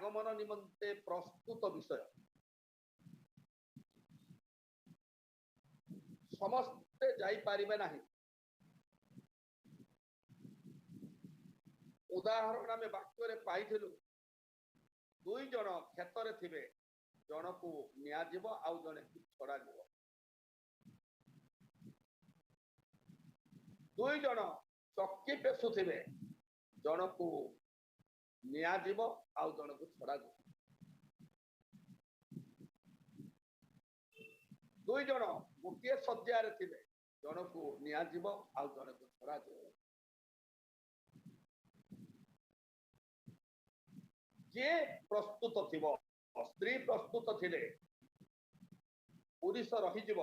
आगमन निमंते प्रस्तुत विषय समस्ते जाई पारिबे नाही। उदाहरण आम वाक्य पाइलु दुई जन क्षेत्र थे जन को नियाजिब आउ जने छड़ा जीव दुई जन चक्की पेशुवे जन को नियाजिब आउ जन को छड़ा जीव दुई जन गोटे शଯ୍ୟାରେ थे जन को नियाजिब आउ जन को छड़ा जीव जे प्रस्तुत थिबो स्त्री प्रस्तुत थिले पुरुष रही जीव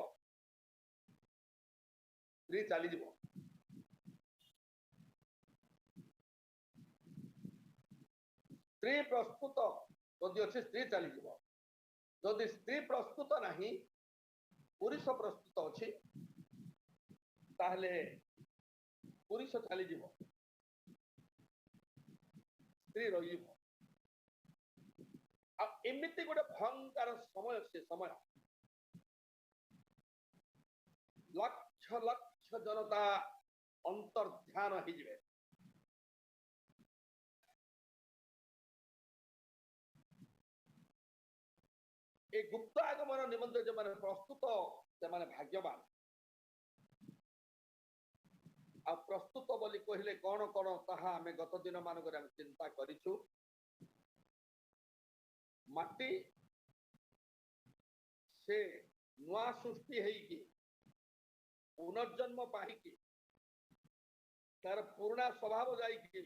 स्त्री चली जीव स्त्री प्रस्तुत जदि अच्छे स्त्री चली जीव जदि स्त्री प्रस्तुत नहीं पुरुष प्रस्तुत अच्छी ताहले पुरुष चली जीव स्त्री रही जीव एमती गोटे भयंकर समय से समय लक्ष लक्ष जनता अंतर्ध्यान हो जाए ए गुप्त आगमन निमंत्रण जो माने प्रस्तुत से माने भाग्यवान आ प्रस्तुत बोली कहले कौन कौन ताहा हमें गत दिन मानक चिंता करिछु माटी से नुआ सृष्टि है पुनर्जन्म पाई तार पुराना स्वभाव जाइए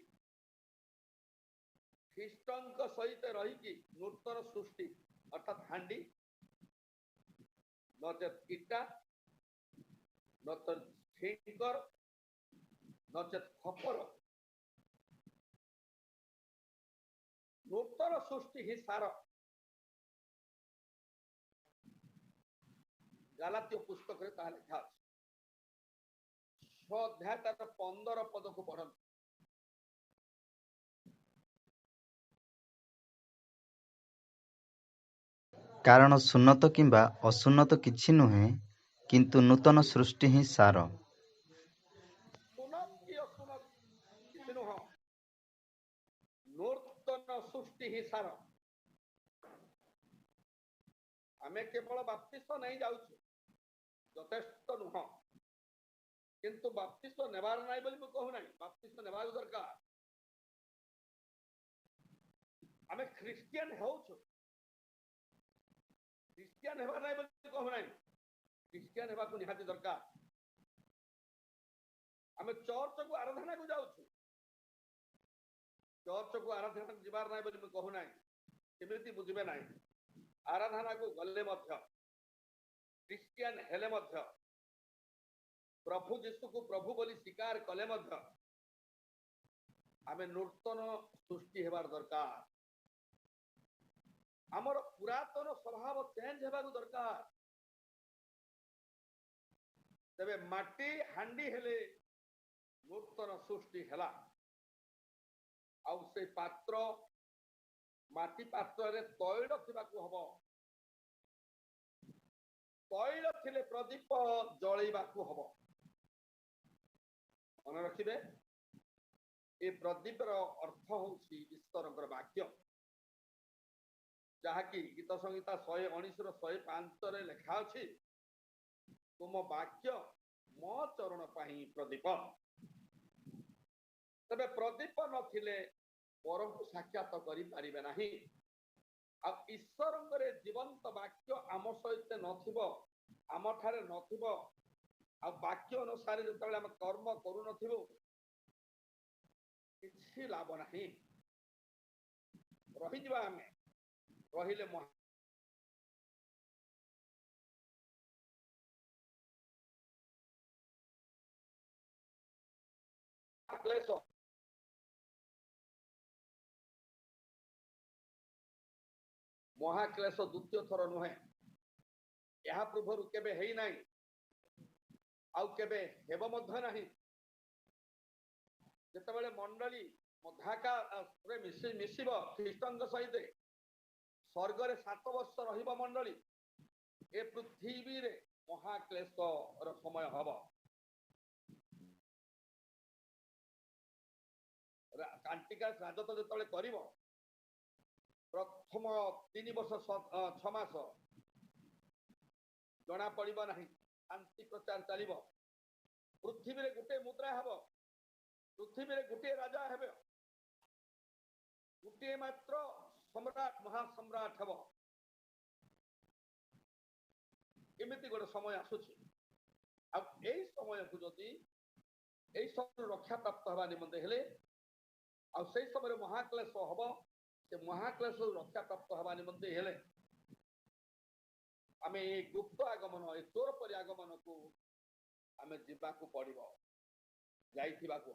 ख्रीष्टंक सहित रही नूतन सृष्टि अर्थात हांडी नचेत इटा नचेत ठिंकर नचेत खपर नूतन सृष्टि ही सार गालातीय पुस्तक लिखा अच्छे 6 अध्याय 15 पद को पढ़ कारण सुन्नत किंबा असुन्नत किछि नुहे किंतु नूतन सृष्टि ही सार नूतन सृष्टि ही सार आमे केवल बाप्तिस्म नहीं जाऊँ यथेष्ट नुह किंतु बाप्तिस्म नेबार नहीं बोली मैं कहू नहीं बाप्तिस्म नेबार दरकार आमे ख्रिस्टियन होउछु ख्रिस्टियन हेबार नहीं बोली कहू नहीं ख्रिस्टियन हेबा को निहाती दरकार आमे चर्च को आराधना को जाउछु चर्च को आराधना को जिबार नहीं बोली मैं कहू नहीं केमिति बुझिबे नहीं आराधना को गले मध्य क्रिश्चियन हेले मध्य प्रभु जीशु को प्रभु बोली स्वीकार कले मध्य आमे नूतन सृष्टि हेबार दरकार आमर पुरातन स्वभाव चेंज हेबार दरकार तबे माटी हांडी हेले नूतन सृष्टि हेला आउ से पात्र माटी पात्र रे तैल थिबाकू हबो तैल थिले प्रदीप जळैबाकू हबो मन रखिबे ए प्रदीप रो अर्थ होउछि ईश्वरकर वाक्य जहाँकि गीत संहिता 119 रो 105 रे लिखा अछि तुम वाक्य मो चरण पाही प्रदीप तबे प्रदीप नथिले परम को साक्षात करि पारिबे नाही आ ईश्वरंगरे जीवंत वाक्य आम सहित नथिबो आम ठारे नथिबो आ वाक्य अनुसार जतबेले हम कर्म करू नथिबो किछि लाभ नाही रहि जिबा हमें रहिले क्लेश महाक्लेश द्वितीय थर नुहे यह पूर्व केबे हेई नाही आउ केबे हेब मध्य नाही जेतेबेले मंडली मधाका मिसिब ख्रीष्टंक सहित स्वर्ग रे 7 वर्ष रहिबा मंडली ए पृथ्वी रे महाक्लेश समय हब कांटिका राजत्व जो कर प्रथम 3 वर्ष 6 मास जना पड़िबा नहीं शांति प्रचार चलिबो पृथ्वी रे गुटे मुद्रा हब पृथ्वी रे गुटे राजा हेबे गुटे मात्र सम्राट महासम्राट हब एमती गोटे समय आसुची समय को जदि यही समय रक्षा प्राप्त हवा निमंते हेले से समय महाक्लेश हम से महाक्लेश रक्षा प्राप्त हवा निमंते हेले आम गुप्त आगमन ए चोर परि आगमन को आम जावाक पड़ो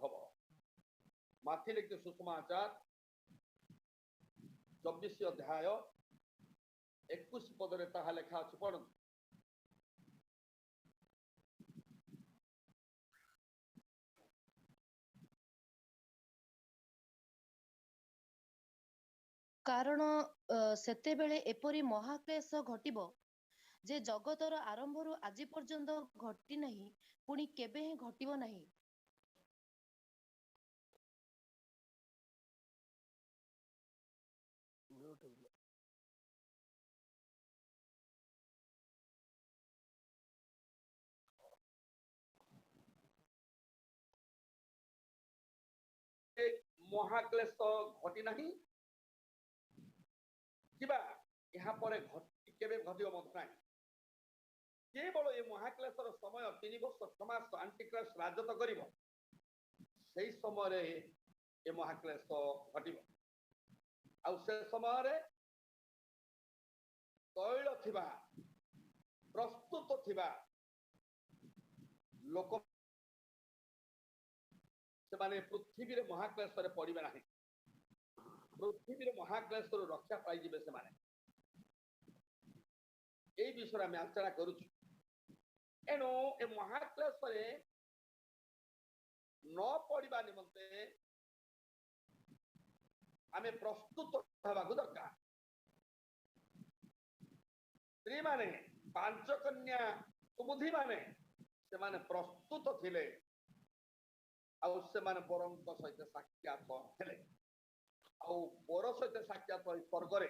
हम माथि लिखित सुसमाचार 24 अध्याय 21 पदरे ताहा लेखा अच्छी पढ़ कारण सेतेबेले एपरी महाक्लेश घटिबो जे जगतर आरंभरू आज पर्यंत घटी नहीं पुणी केबे ही घटिबो नहीं महाक्लेश घटी नहीं यहाँ पर केवे घटिबो मत नहीं केवल ये महाक्लेशर समय 3 वर्ष 6 मास आंटिक्राइस्ट राजत्व करिबो सेही समय रे ये महाक्लेश घटिबो आ से समय रे तैल थिबा प्रस्तुत थिबा लोक से माने पृथ्वी रे महाक्लेश रे पड़िबे नाही पृथ्वी रे महाक्लेश रो रक्षा पाई जिबे से माने एई विषय में आलोचना करूछु एनो ए महाक्लेश रे न पड़िबा निमंते आमे प्रस्तुत हबाकु दरकार स्त्री माने 5 कन्या सुबुद्धि माने से माने प्रस्तुत थिले आ से माने परंक सहित साक्षात हेले आ पर सहित साक्षात स्वर्ग रे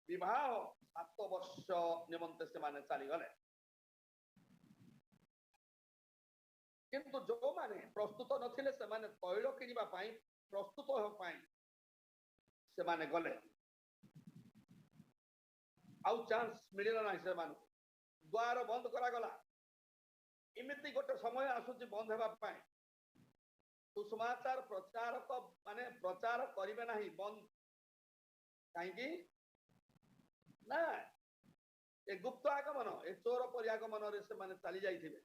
विवाह 7 वर्ष निमंते से माने चली गले किंतु जो माने प्रस्तुत नथिले से माने तैल किनिबा पाई प्रस्तुत हो पाई से माने गले आउ चांस मिलिला नाही से माने द्वार बंद करा गला इमिति गोटे समय आसुची बंद हेबा पाई सुसमाचार प्रचारक माने प्रचार करिवे नाही बंद काहेकि ना ए गुप्त आगमन ए चोर परि आगमन रे से माने चली जाइथिबे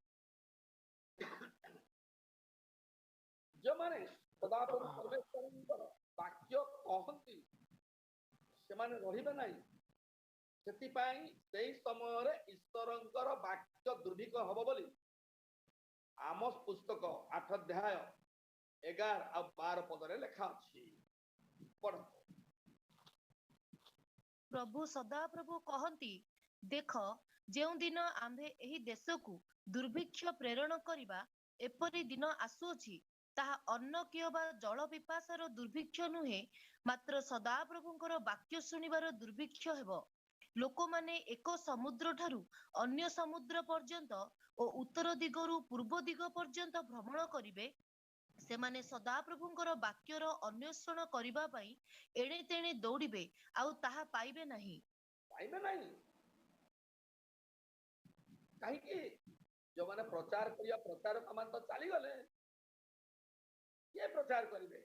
जो माने सदापुर परमेश्वरंकर वाक्य कहंती से माने रहिबे नाही सेति पाई सेही समय रे ईश्वरंकर वाक्य दुर्भिक हबो बोली आमोस पुस्तक 8 अध्याय 11 और 12 पदरे लिखा अछि पढ़ प्रभु सदा प्रभु कहंती देख जेउ दिन आंभे एही देश को दुर्भिक्ष प्रेरण करिबा एपरि दिन आसुछि ताहा अन्न कियबा जल पिपासार दुर्भिक्ष नुहे मात्र सदा प्रभुंकर वाक्य सुनिबार दुर्भिक्ष हेबो लोक माने एक समुद्र ठारू अन्य समुद्र पर्यंत और उत्तर दिगरु पूर्व दिग पर्यंत भ्रमण करिवे से माने सदा प्रभुंकर वाक्यर अन्वेषण करिबा पई एणे तेणे दौड़िबे आउ ताहा पाइबे नाही काहे कि जो माने प्रचार करिया प्रचार कमान तो चली गले ये प्रचार करिवे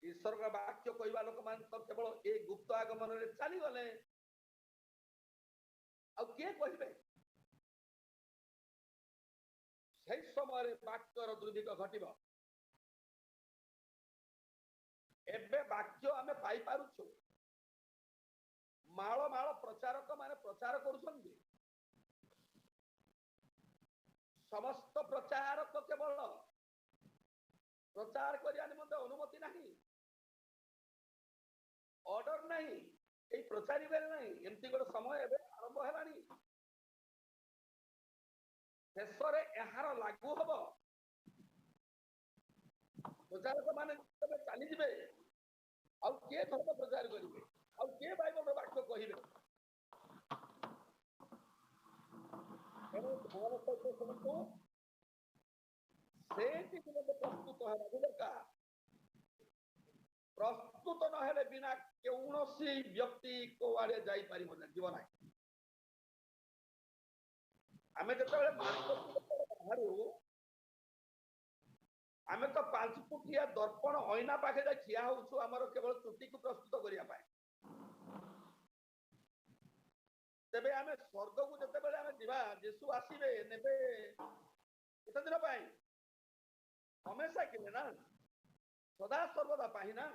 ईश्वर का वाक्य कहवा लोक मान तो केवल ए गुप्त आगमन रे चली गले आ के कहबे सेही समय वाक्यर दुर्भिक्ष घटिबो एबे वाक्य आमे पाई पारुछु माଳ माଳ प्रचारक माने प्रचार करूछन्ती समस्त प्रचारक केवल प्रचार करिया निमंते अनुमति नहीं ऑर्डर नहीं ଏଇ ପ୍ରଚାରିବାରେ ନାହିଁ। ଏମିତି ଗୋଟେ ସମୟ ଏବେ ଆରମ୍ଭ ହେଲାଣି, ଶେଷରେ ଏହାର ଲାଗୁ ହବ। ପ୍ରଚାରକ ମାନେ ଯେତେବେଳେ ଚାଲିଯିବେ, ଆଉ କିଏ ଧର୍ମ ପ୍ରଚାର କରିବେ, ଆଉ କିଏ ବାଇବଲର ବାକ୍ୟ କହିବେ? ତେଣୁ ଧ୍ୟାନ ସହିତ ଶୁଣନ୍ତୁ, ସେଇଠି ଗୋଟେ ପ୍ରସ୍ତୁତ ହେବାକୁ ଦରକାର। ପ୍ରସ୍ତୁତ ନହେଲେ ବିନା କୌଣସି ବ୍ୟକ୍ତି କୁଆଡେ ଯାଇପାରିବ ନା, ଯିବ ନାହିଁ। ଆମେ ଯେତେବେଳେ ବାହାରୁ, ଆମେ ତ 5 ଫୁଟିଆ ଦର୍ପଣ ଅଇନା ପାଖେ ଯାଇ ଠିଆ ହଉଛୁ, ଆମର କେବଳ ଚୁଟିକୁ ପ୍ରସ୍ତୁତ କରିବା ପାଇଁ। ତେବେ ଆମେ ସ୍ୱର୍ଗକୁ ଯେତେବେଳେ ଆମେ ଯିବା, ଯୀଶୁ ଆସିବେ, ନେବେ କେତେ ଦିନ ପାଇଁ? ହମେଶା କିଲେ ନା, ସଦା ସର୍ବଦା ପାଇଁ ନା,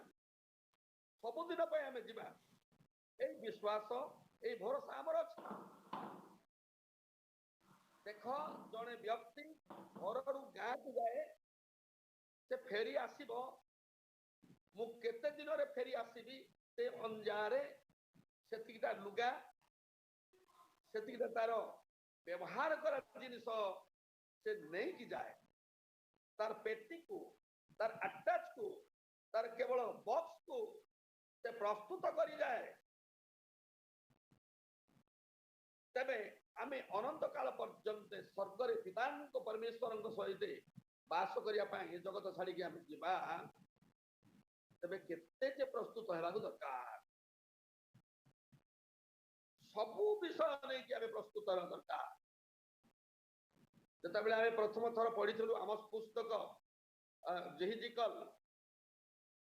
ସବୁଦିନ ପାଇଁ ଆମେ ଯିବା। ଏଇ ବିଶ୍ୱାସ, ଏଇ ଭରସା ଆମର ଅଛି। ଦେଖ, ଜଣେ ବ୍ୟକ୍ତି ଘରରୁ ଗାଁକୁ ଯାଏ, ସେ ଫେରି ଆସିବ, ମୁଁ କେତେ ଦିନରେ ଫେରି ଆସିବି, ସେ ଅଞ୍ଜାରେ ସେତିକିଟା ଲୁଗା, ସେତିକିଟା ତାର ବ୍ୟବହାର କରା ଜିନିଷ ସେ ନେଇକି ଯାଏ। ତାର ପେଟିକୁ, ତାର ଆଟାଚକୁ, ତାର କେବଳ ବକ୍ସକୁ ସେ ପ୍ରସ୍ତୁତ କରିଯାଏ। ତେବେ ଆମେ ଅନନ୍ତ କାଳ ପର୍ଯ୍ୟନ୍ତ ସ୍ୱର୍ଗରେ ପିତାଙ୍କ ପରମେଶ୍ୱରଙ୍କ ସହିତ ବାସ କରିବା ପାଇଁ ଏ ଜଗତ ଛାଡ଼ିକି ଆମେ ଯିବା, ତେବେ କେତେ ଯେ ପ୍ରସ୍ତୁତ ହେବାକୁ ଦରକାର। ସବୁ ବିଷୟ ନେଇକି ଆମେ ପ୍ରସ୍ତୁତ ହେବା ଦରକାର। ଯେତେବେଳେ ଆମେ ପ୍ରଥମ ଥର ପଢିଥିଲୁ ଆମ ପୁସ୍ତକ ଜେହିଜିକଲ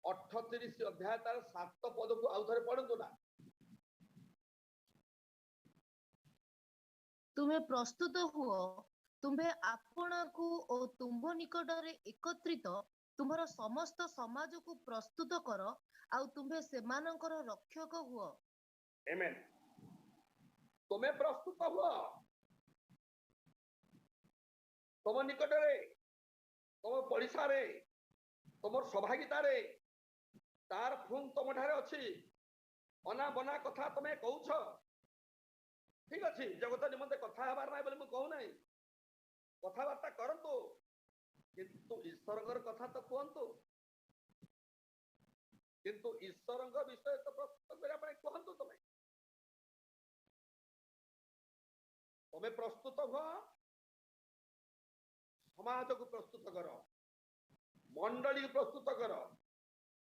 38 ଅଧ୍ୟାୟ ତାର 7 ପଦକୁ ଆଉ ଥରେ ପଢନ୍ତୁ ନା। ତୁମେ ପ୍ରସ୍ତୁତ ହୁଅ, ତୁମ୍ଭେ ଆପଣଙ୍କୁ ଓ ତୁମ୍ଭ ନିକଟରେ ଏକତ୍ରିତ ତୁମର ସମସ୍ତ ସମାଜକୁ ପ୍ରସ୍ତୁତ କର, ଆଉ ତୁମ୍ଭେ ସେମାନଙ୍କର ରକ୍ଷକ ହୁଅ। ଆମେନ୍। ତୁମେ ପ୍ରସ୍ତୁତ ହୁଅ, ତୁମ ନିକଟରେ, ତୁମ ପଡ଼ିଶାରେ, ତୁମର ସୌଭାଗିତାରେ, ତାର ଫୁନ୍ ତୁମ ଠାରେ ଅଛି। ଅନା ବନା କଥା ତୁମେ କହୁଛ, ଠିକ ଅଛି, ଜଗତ ନିମନ୍ତେ କଥା ହେବାର ନାହିଁ ବୋଲି ମୁଁ କହୁନାହିଁ, କଥାବାର୍ତ୍ତା କରନ୍ତୁ, କିନ୍ତୁ ଈଶ୍ୱରଙ୍କର କଥା ତ କୁହନ୍ତୁ। କିନ୍ତୁ ଈଶ୍ୱରଙ୍କ ବିଷୟ ତ ପ୍ରସ୍ତୁତ କରିବା ପାଇଁ କୁହନ୍ତୁ। ତୁମେ ପ୍ରସ୍ତୁତ ହୁଅ, ସମାଜକୁ ପ୍ରସ୍ତୁତ କର, ମଣ୍ଡଳୀକୁ ପ୍ରସ୍ତୁତ କର,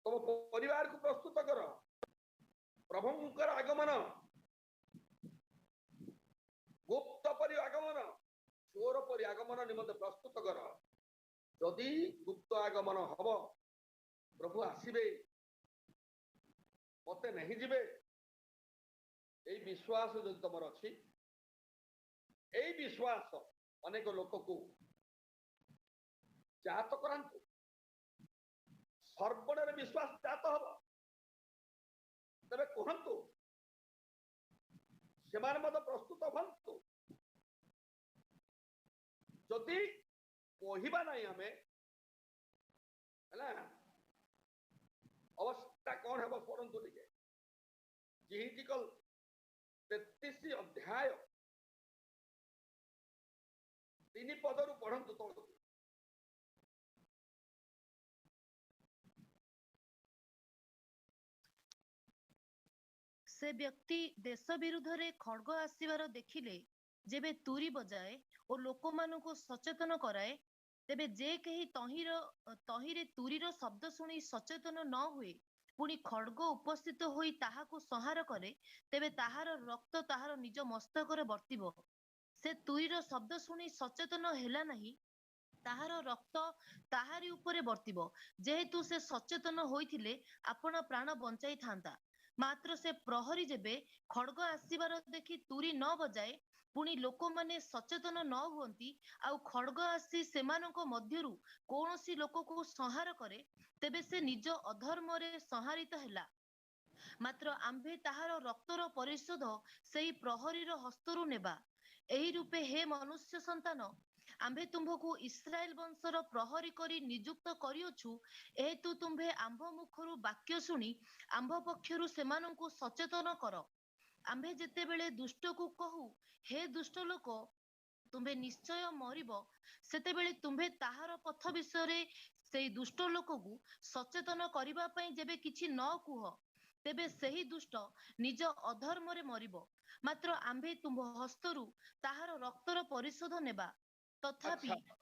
ତୁମ ପରିବାରକୁ ପ୍ରସ୍ତୁତ କର। ପ୍ରଭୁଙ୍କର ଆଗମନ, ଗୁପ୍ତ ପରି ଆଗମନ, ଚୋର ପରି ଆଗମନ ନିମନ୍ତେ ପ୍ରସ୍ତୁତ କର। ଯଦି ଗୁପ୍ତ ଆଗମନ ହବ, ପ୍ରଭୁ ଆସିବେ, ମତେ ନେଇ ଯିବେ, ଏଇ ବିଶ୍ୱାସ ଯଦି ତମର ଅଛି, ଏଇ ବିଶ୍ୱାସ ଅନେକ ଲୋକକୁ ଜାତ କରାନ୍ତୁ। ସର୍ବଣରେ ବିଶ୍ୱାସ ଜାତ ହବ। ତେବେ କୁହନ୍ତୁ, ସେମାନେ ମଧ୍ୟ ପ୍ରସ୍ତୁତ ହୁଅନ୍ତୁ। ଯଦି କହିବା ନାହିଁ ଆମେ, ହେଲା, ଅବସ୍ଥା କଣ ହେବ ପଢନ୍ତୁ ଟିକେ। ଜେହିଜିକଲ 33 ଅଧ୍ୟାୟ 3 ପଦରୁ ପଢନ୍ତୁ ତଳକୁ। ସେ ବ୍ୟକ୍ତି ଦେଶ ବିରୁଦ୍ଧରେ ଖଡ୍ଗ ଆସିବାର ଦେଖିଲେ ଯେବେ ତୁରୀ ବଜାଏ ଓ ଲୋକମାନଙ୍କୁ ସଚେତନ କରାଏ, ତେବେ ଯେ କେହି ତହିଁରେ ତୁରୀର ଶବ୍ଦ ଶୁଣି ସଚେତନ ନ ହୁଏ, ପୁଣି ଖଡ୍ଗ ଉପସ୍ଥିତ ହୋଇ ତାହାକୁ ସଂହାର କରେ, ତେବେ ତାହାର ରକ୍ତ ତାହାର ନିଜ ମସ୍ତକରେ ବର୍ତ୍ତିବ। ସେ ତୁରୀର ଶବ୍ଦ ଶୁଣି ସଚେତନ ହେଲା ନାହିଁ, ତାହାର ରକ୍ତ ତାହାରି ଉପରେ ବର୍ତ୍ତିବ। ଯେହେତୁ ସେ ସଚେତନ ହୋଇଥିଲେ ଆପଣା ପ୍ରାଣ ବଞ୍ଚାଇଥାନ୍ତା। ମାତ୍ର ସେ ପ୍ରହରୀ ଯେବେ ଖଡ୍ଗ ଆସିବାର ଦେଖି ତୁରୀ ନ ବଜାଏ, ପୁଣି ଲୋକମାନେ ସଚେତନ ନ ହୁଅନ୍ତି, ଆଉ ଖଡ୍ଗ ଆସି ସେମାନଙ୍କ ମଧ୍ୟରୁ କୌଣସି ଲୋକକୁ ସଂହାର କରେ, ତେବେ ସେ ନିଜ ଅଧର୍ମରେ ସଂହାରିତ ହେଲା। ମାତ୍ର ଆମ୍ଭେ ତାହାର ରକ୍ତର ପରିଶୋଧ ସେଇ ପ୍ରହରୀର ହସ୍ତରୁ ନେବା। ଏହି ରୂପେ ହେ ମନୁଷ୍ୟ ସନ୍ତାନ, ଆମ୍ଭେ ତୁମ୍ଭକୁ ଇସ୍ରାଏଲ ବଂଶର ପ୍ରହରୀ କରି ନିଯୁକ୍ତ କରିଅଛୁ, ଏହେତୁ ତୁମ୍ଭେ ଆମ୍ଭ ମୁଖରୁ ବାକ୍ୟ ଶୁଣି ଆମ୍ଭ ପକ୍ଷରୁ ସେମାନଙ୍କୁ ସଚେତନ କର। ଆମ୍ଭେ ଯେତେବେଳେ ଦୁଷ୍ଟକୁ କହୁ, ହେ ଦୁଷ୍ଟ ଲୋକ, ତୁମ୍ଭେ ନିଶ୍ଚୟ ମରିବ, ସେତେବେଳେ ତୁମ୍ଭେ ତାହାର ପଥ ବିଷୟରେ ସେଇ ଦୁଷ୍ଟ ଲୋକକୁ ସଚେତନ କରିବା ପାଇଁ ଯେବେ କିଛି ନ କୁହ, ତେବେ ସେହି ଦୁଷ୍ଟ ନିଜ ଅଧର୍ମରେ ମରିବ। ମାତ୍ର ଆମ୍ଭେ ତୁମ୍ଭ ହସ୍ତରୁ ତାହାର ରକ୍ତର ପରିଶୋଧ ନେବା। ତଥାପି ଆଚ୍ଛା,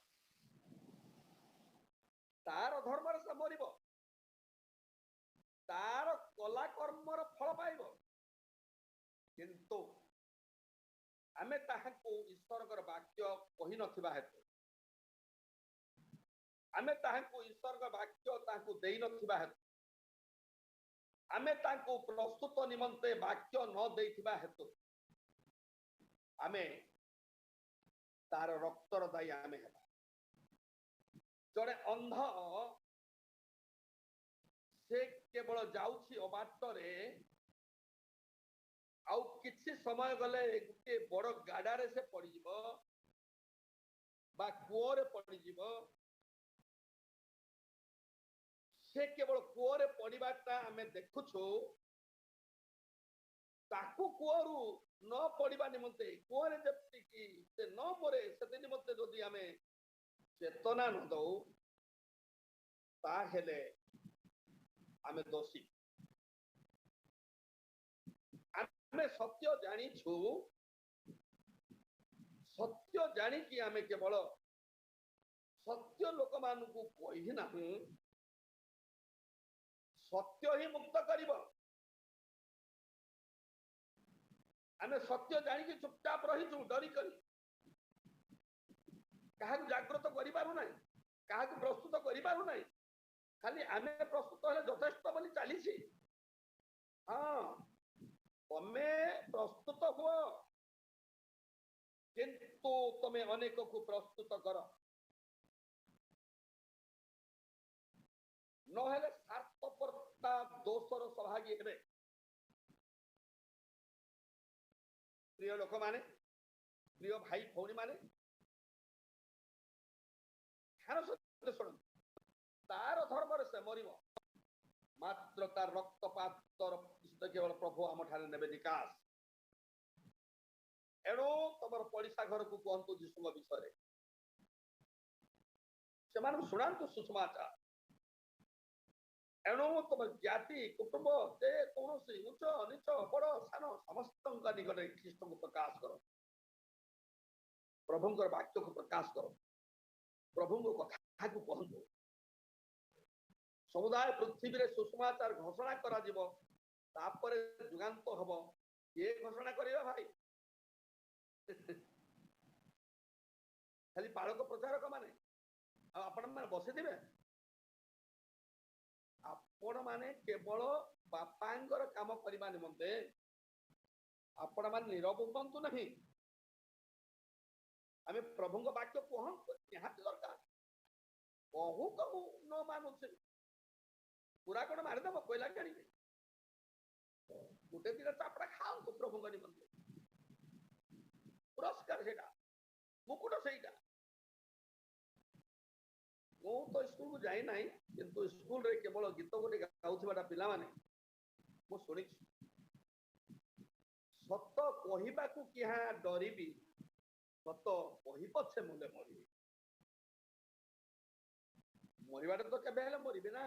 ତାର ଧର୍ମରେ ସେ ମରିବ, ତାର କଲା କର୍ମର ଫଳ ପାଇବ, କିନ୍ତୁ ଆମେ ତାହାକୁ ଈଶ୍ୱରଙ୍କର ବାକ୍ୟ କହିନଥିବା ହେତୁ, ଆମେ ତାହାକୁ ଈଶ୍ୱରଙ୍କ ବାକ୍ୟ ତାହାକୁ ଦେଇନଥିବା ହେତୁ, ଆମେ ତାଙ୍କୁ ପ୍ରସ୍ତୁତ ନିମନ୍ତେ ବାକ୍ୟ ନ ଦେଇଥିବା ହେତୁ, ଆମେ ତାର ରକ୍ତର ଦାୟୀ ଆମେ ହେବା। ଜଣେ ଅନ୍ଧ ସେ କେବଳ ଯାଉଛି ଅବାଟରେ, ଆଉ କିଛି ସମୟ ଗଲେ ଗୋଟେ ବଡ ଗାଡାରେ ସେ ପଡିଯିବ ବା କୂଅରେ ପଡିଯିବ। ସେ କେବଳ କୂଅରେ ପଡିବାଟା ଆମେ ଦେଖୁଛୁ, ତାକୁ କୂଅରୁ ନ ପଡିବା ନିମନ୍ତେ, କୂଅରେ ଯେତିକି ସେ ନ ମରେ ସେଥି ନିମନ୍ତେ ଯଦି ଆମେ ଚେତନା ନ ଦଉ, ତାହେଲେ ଆମେ ଦୋଷୀ। ଆମେ ସତ୍ୟ ଜାଣିଛୁ, ସତ୍ୟ ଜାଣିକି ଆମେ କେବଳ ସତ୍ୟ ଲୋକମାନଙ୍କୁ କହି ନାହୁଁ, ସତ୍ୟ ହିଁ ମୁକ୍ତ କରିବ। ଆମେ ସତ୍ୟ ଜାଣିକି ଚୁପଚାପ ରହିଛୁ ଡରିକରି, କାହାକୁ ଜାଗ୍ରତ କରିପାରୁନାହିଁ, କାହାକୁ ପ୍ରସ୍ତୁତ କରିପାରୁନାହିଁ, ଖାଲି ଆମେ ପ୍ରସ୍ତୁତ ହେଲେ ଯଥେଷ୍ଟ ବୋଲି ଚାଲିଛି। ହଁ, ତମେ ପ୍ରସ୍ତୁତ ହୁଅ, କିନ୍ତୁ ତମେ ଅନେକକୁ ପ୍ରସ୍ତୁତ କର, ନହେଲେ ସ୍ୱାର୍ଥପରତା ଦୋଷର ସଭାଗୀ ହେବେ। ପ୍ରିୟ ଲୋକମାନେ, ପ୍ରିୟ ଭାଇ ଭଉଣୀ ମାନେ, ଶୁଣନ୍ତୁ, ତାର ଧର୍ମରେ ସେ ମରିବ, ମାତ୍ର ତାର ରକ୍ତପାତର କେବଳ ପ୍ରଭୁ ଆମ ଠାରେ ନେବେ ନିକାଶ। ଏଣୁ ତମର ପଡିଶା ଘରକୁ କୁହନ୍ତୁ ଯୀଶୁଙ୍କ ବିଷୟରେ, ସେମାନଙ୍କୁ ଶୁଣାନ୍ତୁ ସୁସମାଚାର। ଏଣୁ ତମ ଜାତି କୁଟୁମ୍ବ ଯେ କୌଣସି ଉଚ୍ଚ ନିଚ ବଡ ସାନ ସମସ୍ତଙ୍କ ନିକଟରେ ଖ୍ରୀଷ୍ଟଙ୍କୁ ପ୍ରକାଶ କର, ପ୍ରଭୁଙ୍କର ବାକ୍ୟକୁ ପ୍ରକାଶ କର, ପ୍ରଭୁଙ୍କ କଥାକୁ କହନ୍ତୁ। ସମୁଦାୟ ପୃଥିବୀରେ ସୁସମାଚାର ଘୋଷଣା କରାଯିବ, ତାପରେ ଯୁଗାନ୍ତ ହବ। କିଏ ଘୋଷଣା କରିବା ଭାଇ? ଖାଲି ପାଳକ ପ୍ରଚାରକ ମାନେ? ଆଉ ଆପଣ ମାନେ ବସିଥିବେ? ଆପଣ ମାନେ କେବଳ ବାପାଙ୍କର କାମ କରିବା ନିମନ୍ତେ ଆପଣ ମାନେ ନୀରବ ହୁଅନ୍ତୁ ନାହିଁ। ଆମେ ପ୍ରଭୁଙ୍କ ବାକ୍ୟ କୁହନ୍ତୁ ନିହାତି ଦରକାର। କହୁ କହୁ ନ ମାନୁଛେ, ପୁରା କଣ ମାରିଦେବ କହିଲା ଜାଣିବେ? ଗୋଟେ ଦିନ ଚାପଡ଼ା ଖାଆନ୍ତୁ ପ୍ରଭୁଙ୍କ ନିମନ୍ତେ, ପୁରସ୍କାର ସେଇଟା, ମୁକୁଟ ସେଇଟା। ମୁଁ ତ ସ୍କୁଲକୁ ଯାଇନାହିଁ, କିନ୍ତୁ ସ୍କୁଲରେ କେବଳ ଗୀତ ଗୋଟେ ଗାଉଥିବାଟା ପିଲାମାନେ ମୁଁ ଶୁଣିଛି। ସତ କହିବାକୁ କିହା ଡରିବି, ସତ କହି ପଛେ ମୁଣ୍ଡେ ମରିବି। ମରିବାଟା ତ କେବେ ହେଲେ ମରିବି ନା,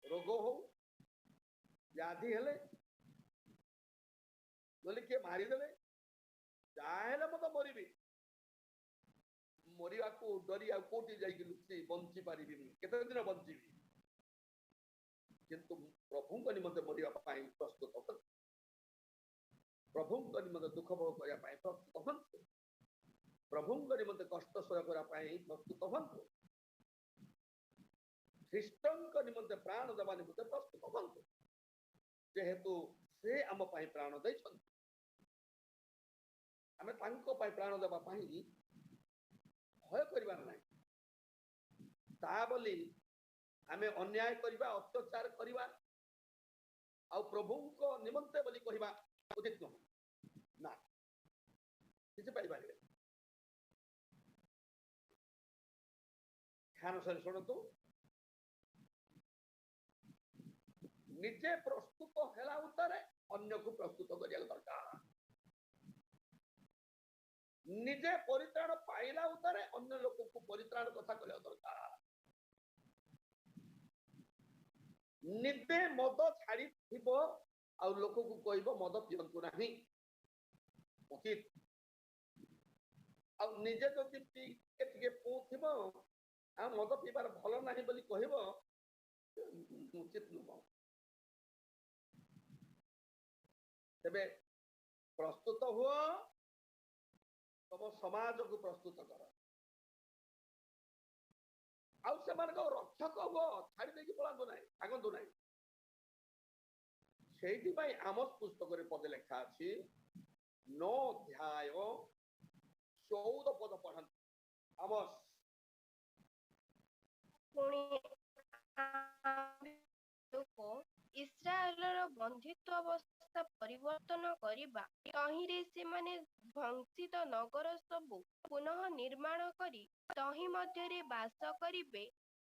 ରୋଗ ହଉ ବ୍ୟାଧି ହେଲେ ବୋଲି କିଏ ମାରିଦେଲେ, ଯାହା ହେଲେ ମୁଁ ତ ମରିବି। ମରିବାକୁ ଡରି ଆଉ କୋଉଠି ଯାଇକି ଲୁଚି ବଞ୍ଚି ପାରିବିନି, କେତେ ଦିନ ବଞ୍ଚିବି? କିନ୍ତୁ ପ୍ରଭୁଙ୍କ ନିମନ୍ତେ ମରିବା ପାଇଁ ପ୍ରସ୍ତୁତ ହୁଅନ୍ତୁ, ପ୍ରଭୁଙ୍କ ନିମନ୍ତେ ଦୁଃଖ ଭୋଗ କରିବା ପାଇଁ ପ୍ରସ୍ତୁତ ହୁଅନ୍ତୁ, ପ୍ରଭୁଙ୍କ ନିମନ୍ତେ କଷ୍ଟ ସହ୍ୟ କରିବା ପାଇଁ ପ୍ରସ୍ତୁତ ହୁଅନ୍ତୁ, ଖ୍ରୀଷ୍ଟଙ୍କ ନିମନ୍ତେ ପ୍ରାଣ ଦେବା ନିମନ୍ତେ ପ୍ରସ୍ତୁତ ହୁଅନ୍ତୁ। ଯେହେତୁ ସେ ଆମ ପାଇଁ ପ୍ରାଣ ଦେଇଛନ୍ତି, ଆମେ ତାଙ୍କ ପାଇଁ ପ୍ରାଣ ଦେବା ପାଇଁ ଭୟ କରିବାର ନାହିଁ। ତା ବୋଲି ଆମେ ଅନ୍ୟାୟ କରିବା, ଅତ୍ୟାଚାର କରିବା ଆଉ ପ୍ରଭୁଙ୍କ ନିମନ୍ତେ ବୋଲି କହିବା ଉଚିତ ନୁହେଁ। ନା, କିଛି ପାଇପାରିବେ। ध्यान से शुणु निजे प्रस्तुत है उत्तर अन्य को प्रस्तुत करिया दरकार निजे परित्राण पाइला उत्तर अन्य लोक को परित्राण कथा करिया दरकार निजे मद छाड़ी थिबो आ लोक को कहबो मद पियंतु नाही उचित आ निजे जदि टिके पुथिबो आ मद पीबार भल नाही बोली कहबो उचित नुह तेबे प्रस्तुत हुआ तब समाज को प्रस्तुत कर आउ से रक्षक हुआ छाड़ी देकी पलांतु नाही आगंतु नाही सेठी भाई आमोस पुस्तक रे पद लेखा अछि 9 अध्याय 14 पद पढ़न आमोस लोक इस्राएलर बंधित्व अवस्था परिवर्तन करिबा तहिरे से माने भंसित नगर सबु पुनः निर्माण करी तहि मध्यरे वास करिबे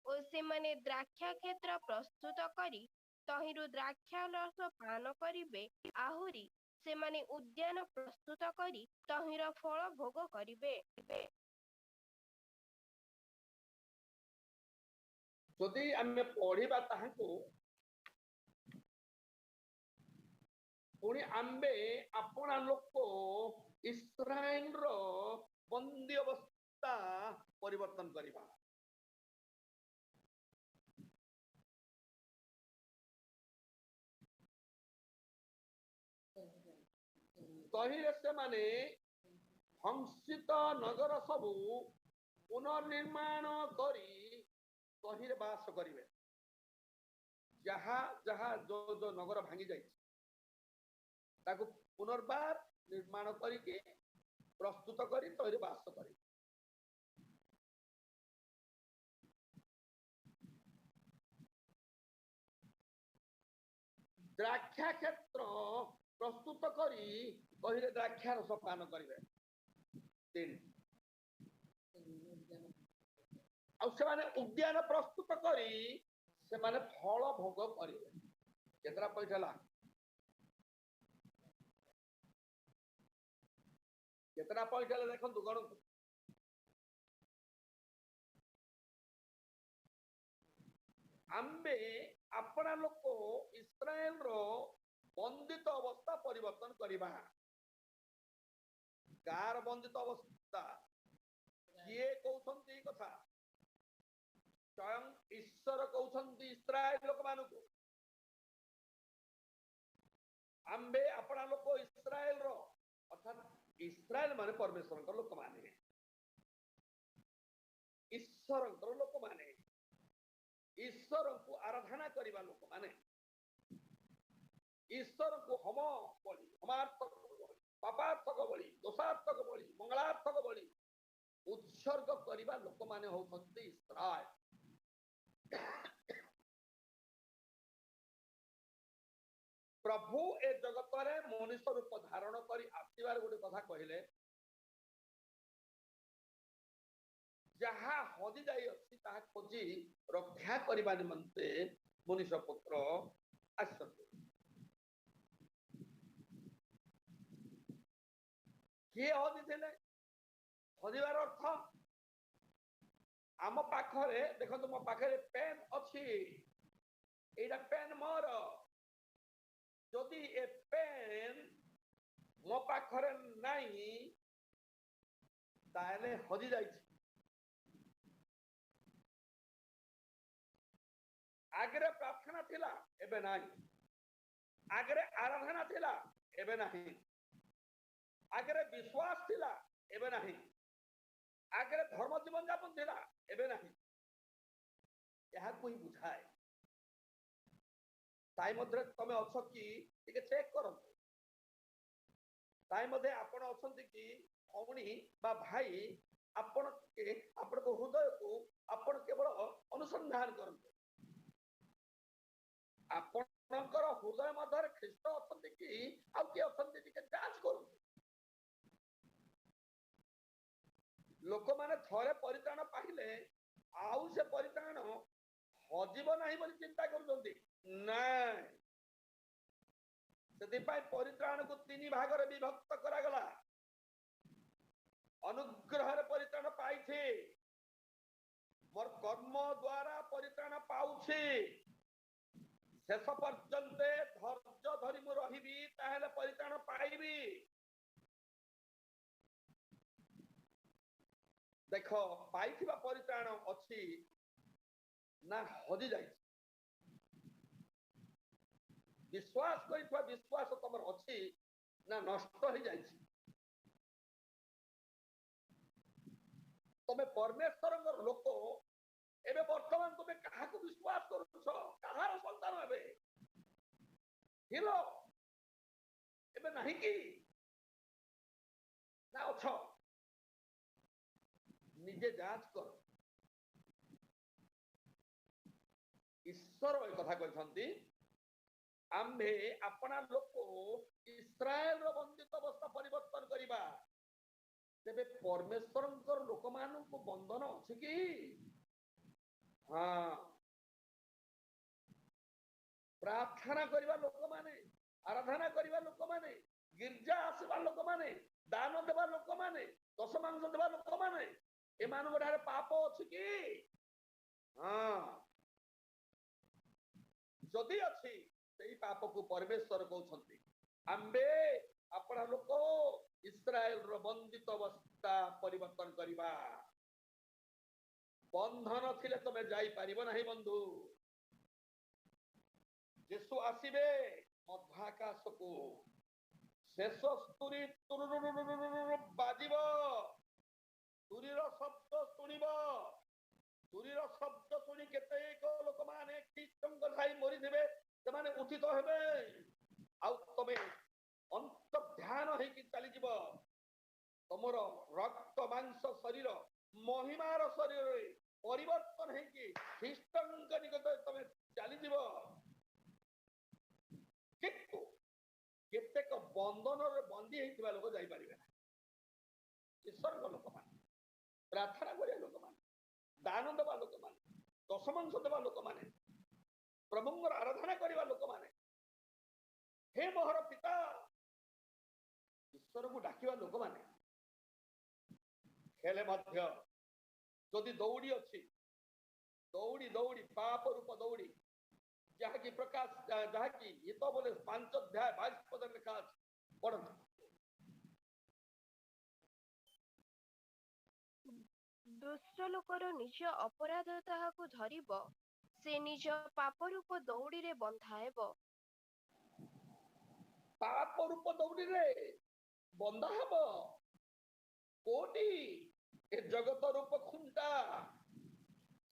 ओ से माने द्राक्षा क्षेत्र प्रस्तुत करी तहिरु द्राक्षा रस पान करिबे आहुरी से माने उद्यान प्रस्तुत करी तहिर फल भोग करिबे जदि आमे पढ़िबा ताहाको पुणी आंबे अपना लोक इस्राएल रो बंदी अवस्था परिवर्तन करिबा तहिरे से माने भंसित नगर सबु पुनर्निर्माण करी तहिरे वास करिवे जहा जहा जो जो नगर भांगी जाई ताको पुनर्बार निर्माण करिके प्रस्तुत करी तहिरे वास करी द्राक्षा क्षेत्र प्रस्तुत करी तहिरे द्राक्षा रस पान करिवे 3 आ से माने उद्यान प्रस्तुत करी से माने फल भोग करिवे केतरा पैठला केतना पैठला देखंतु गणतु आंबे अपना लोक इस्राएल रो बंदित अवस्था परिवर्तन करिबा कार बंदित अवस्था किए कहउछंती कथा स्वयं ईश्वर कहउछंती इस्राएल लोक मानको आंबे अपना लोक इस्राएल रो अर्थात इस्राएल माने परमेश्वर का लोक माने ईश्वर का लोक माने ईश्वर को आराधना करिबा लोक माने ईश्वर को हम बोली हमार्थक बोली पापार्थक बोली दोषार्थक बोली मंगलार्थक बोली उत्सर्ग करिबा लोक माने होउछंती इस्राएल प्रभु ए जगत रे मनुष्य रूप धारण करी आसीबार गोटे कथा कहिले जहा हदि जाई अछि ता खोजी रक्षा करिबा निमंते मनुष्य पुत्र आसते किए हदि थिले हदिबार अर्थ आम पाखरे देखंतु मो पाखरे पेन अछि एटा पेन मोर जदि ए पेन मो पाखरे नाही ताले हदि जाइछि आगरे प्रार्थना थिला एबे नाही आगरे आराधना थिला एबे नाही आगरे विश्वास थिला एबे नाही आगरे धर्म जीवन यापन थिला एबे नाही यह कोई बुझाए ताई मध्य तमे अछ कि टिके चेक करंतु ताई मध्य आपण अछंती कि भौणी बा भाई आपण के आपण को हृदय को आपण केवल अनुसंधान करंतु आपणकर हृदय मध्य ख्रीष्ट अछंती कि आउ के अछंती टिके जांच करंतु लोक माने थरे परित्राण पाहिले आउ से परित्राण हजिब नहीं बोली चिंता करुछंती नाय सेतिपाई परित्राण को तीन भाग रे विभक्त करागला अनुग्रह रे परित्राण पाइछे मोर कर्म द्वारा परित्राण पाउछे शेष पर्यंत धैर्य धरी मु रहिबी ताहेले परित्राण पाइबी देख पाइथिबा परित्राण अछि ना हजि जाय विश्वास करिथवा विश्वास तमर अछि ना नष्ट हो जाय तमे परमेश्वर लोक एबे वर्तमान तुमे कहा को विश्वास करूछ कहार संतान एबे हिलो एबे नहीं की ना अछ निजे जांच कर ईश्वर एक कथा कहते आम्भे अपना लोक इस्राएल रो बंदित अवस्था परिवर्तन करिबा तेबे परमेश्वर लोक मान को बंधन अछि कि हाँ प्रार्थना करिबा लोक माने आराधना करिबा लोक माने गिरजा आसीबा लोक माने दान देबा लोक माने दशमांश देबा लोक माने एमान गोठारे पाप अछि कि हाँ जदि अछि सेही पाप को परमेश्वर कहउछंती आम्बे अपना लोक इस्राएल रो बंदित अवस्था परिवर्तन करिबा बंधन थिले तमे जाई पारिबो नाही बंधु यीशु आसीबे मध्याकाश को शेष स्तुरी बाजिबो तुरीर शब्द शुणिब तुरीर शब्द शुणी केतेक लोक माने ख्रीष्टଙ୍କ ठाई मरि दिबे ସେମାନେ ଉଠିତ ହେବେ ଆଉ ତମେ ଅନ୍ତର୍ଧ୍ୟାନ ହେଇକି ଚାଲିଯିବ ତମର ରକ୍ତ ମାଂସ ଶରୀର ମହିମାର ଶରୀରରେ ପରିବର୍ତ୍ତନ ହେଇକି ଖ୍ରୀଷ୍ଟଙ୍କ ନିକଟରେ ତମେ ଚାଲିଯିବ କିନ୍ତୁ କେତେକ ବନ୍ଧନରେ ବନ୍ଦୀ ହେଇଥିବା ଲୋକ ଯାଇପାରିବେ ନା ଈଶ୍ୱରଙ୍କ ଲୋକମାନେ प्रार्थना करिया लोक माने दान देवा लोक माने दशमांश देवा लोक माने प्रभुंकर आराधना करिवा लोक माने हे मोहर पिता ईश्वर को डाकिवा लोक माने हेले मध्य जदि दौड़ी अछि दौड़ी दौड़ी पाप रूप दौड़ी जहा की प्रकाश जहा की ये तो बोले 5 अध्याय 22 पद लिखा अछि पढ़ंतु दुष्ट लोकर निज अपराध ताहाको धरिब से निज पाप रूप दौड़ी रे बंधाएब पाप रूप दौड़ी रे बंधा हब कोटी ए जगत रूप खुंटा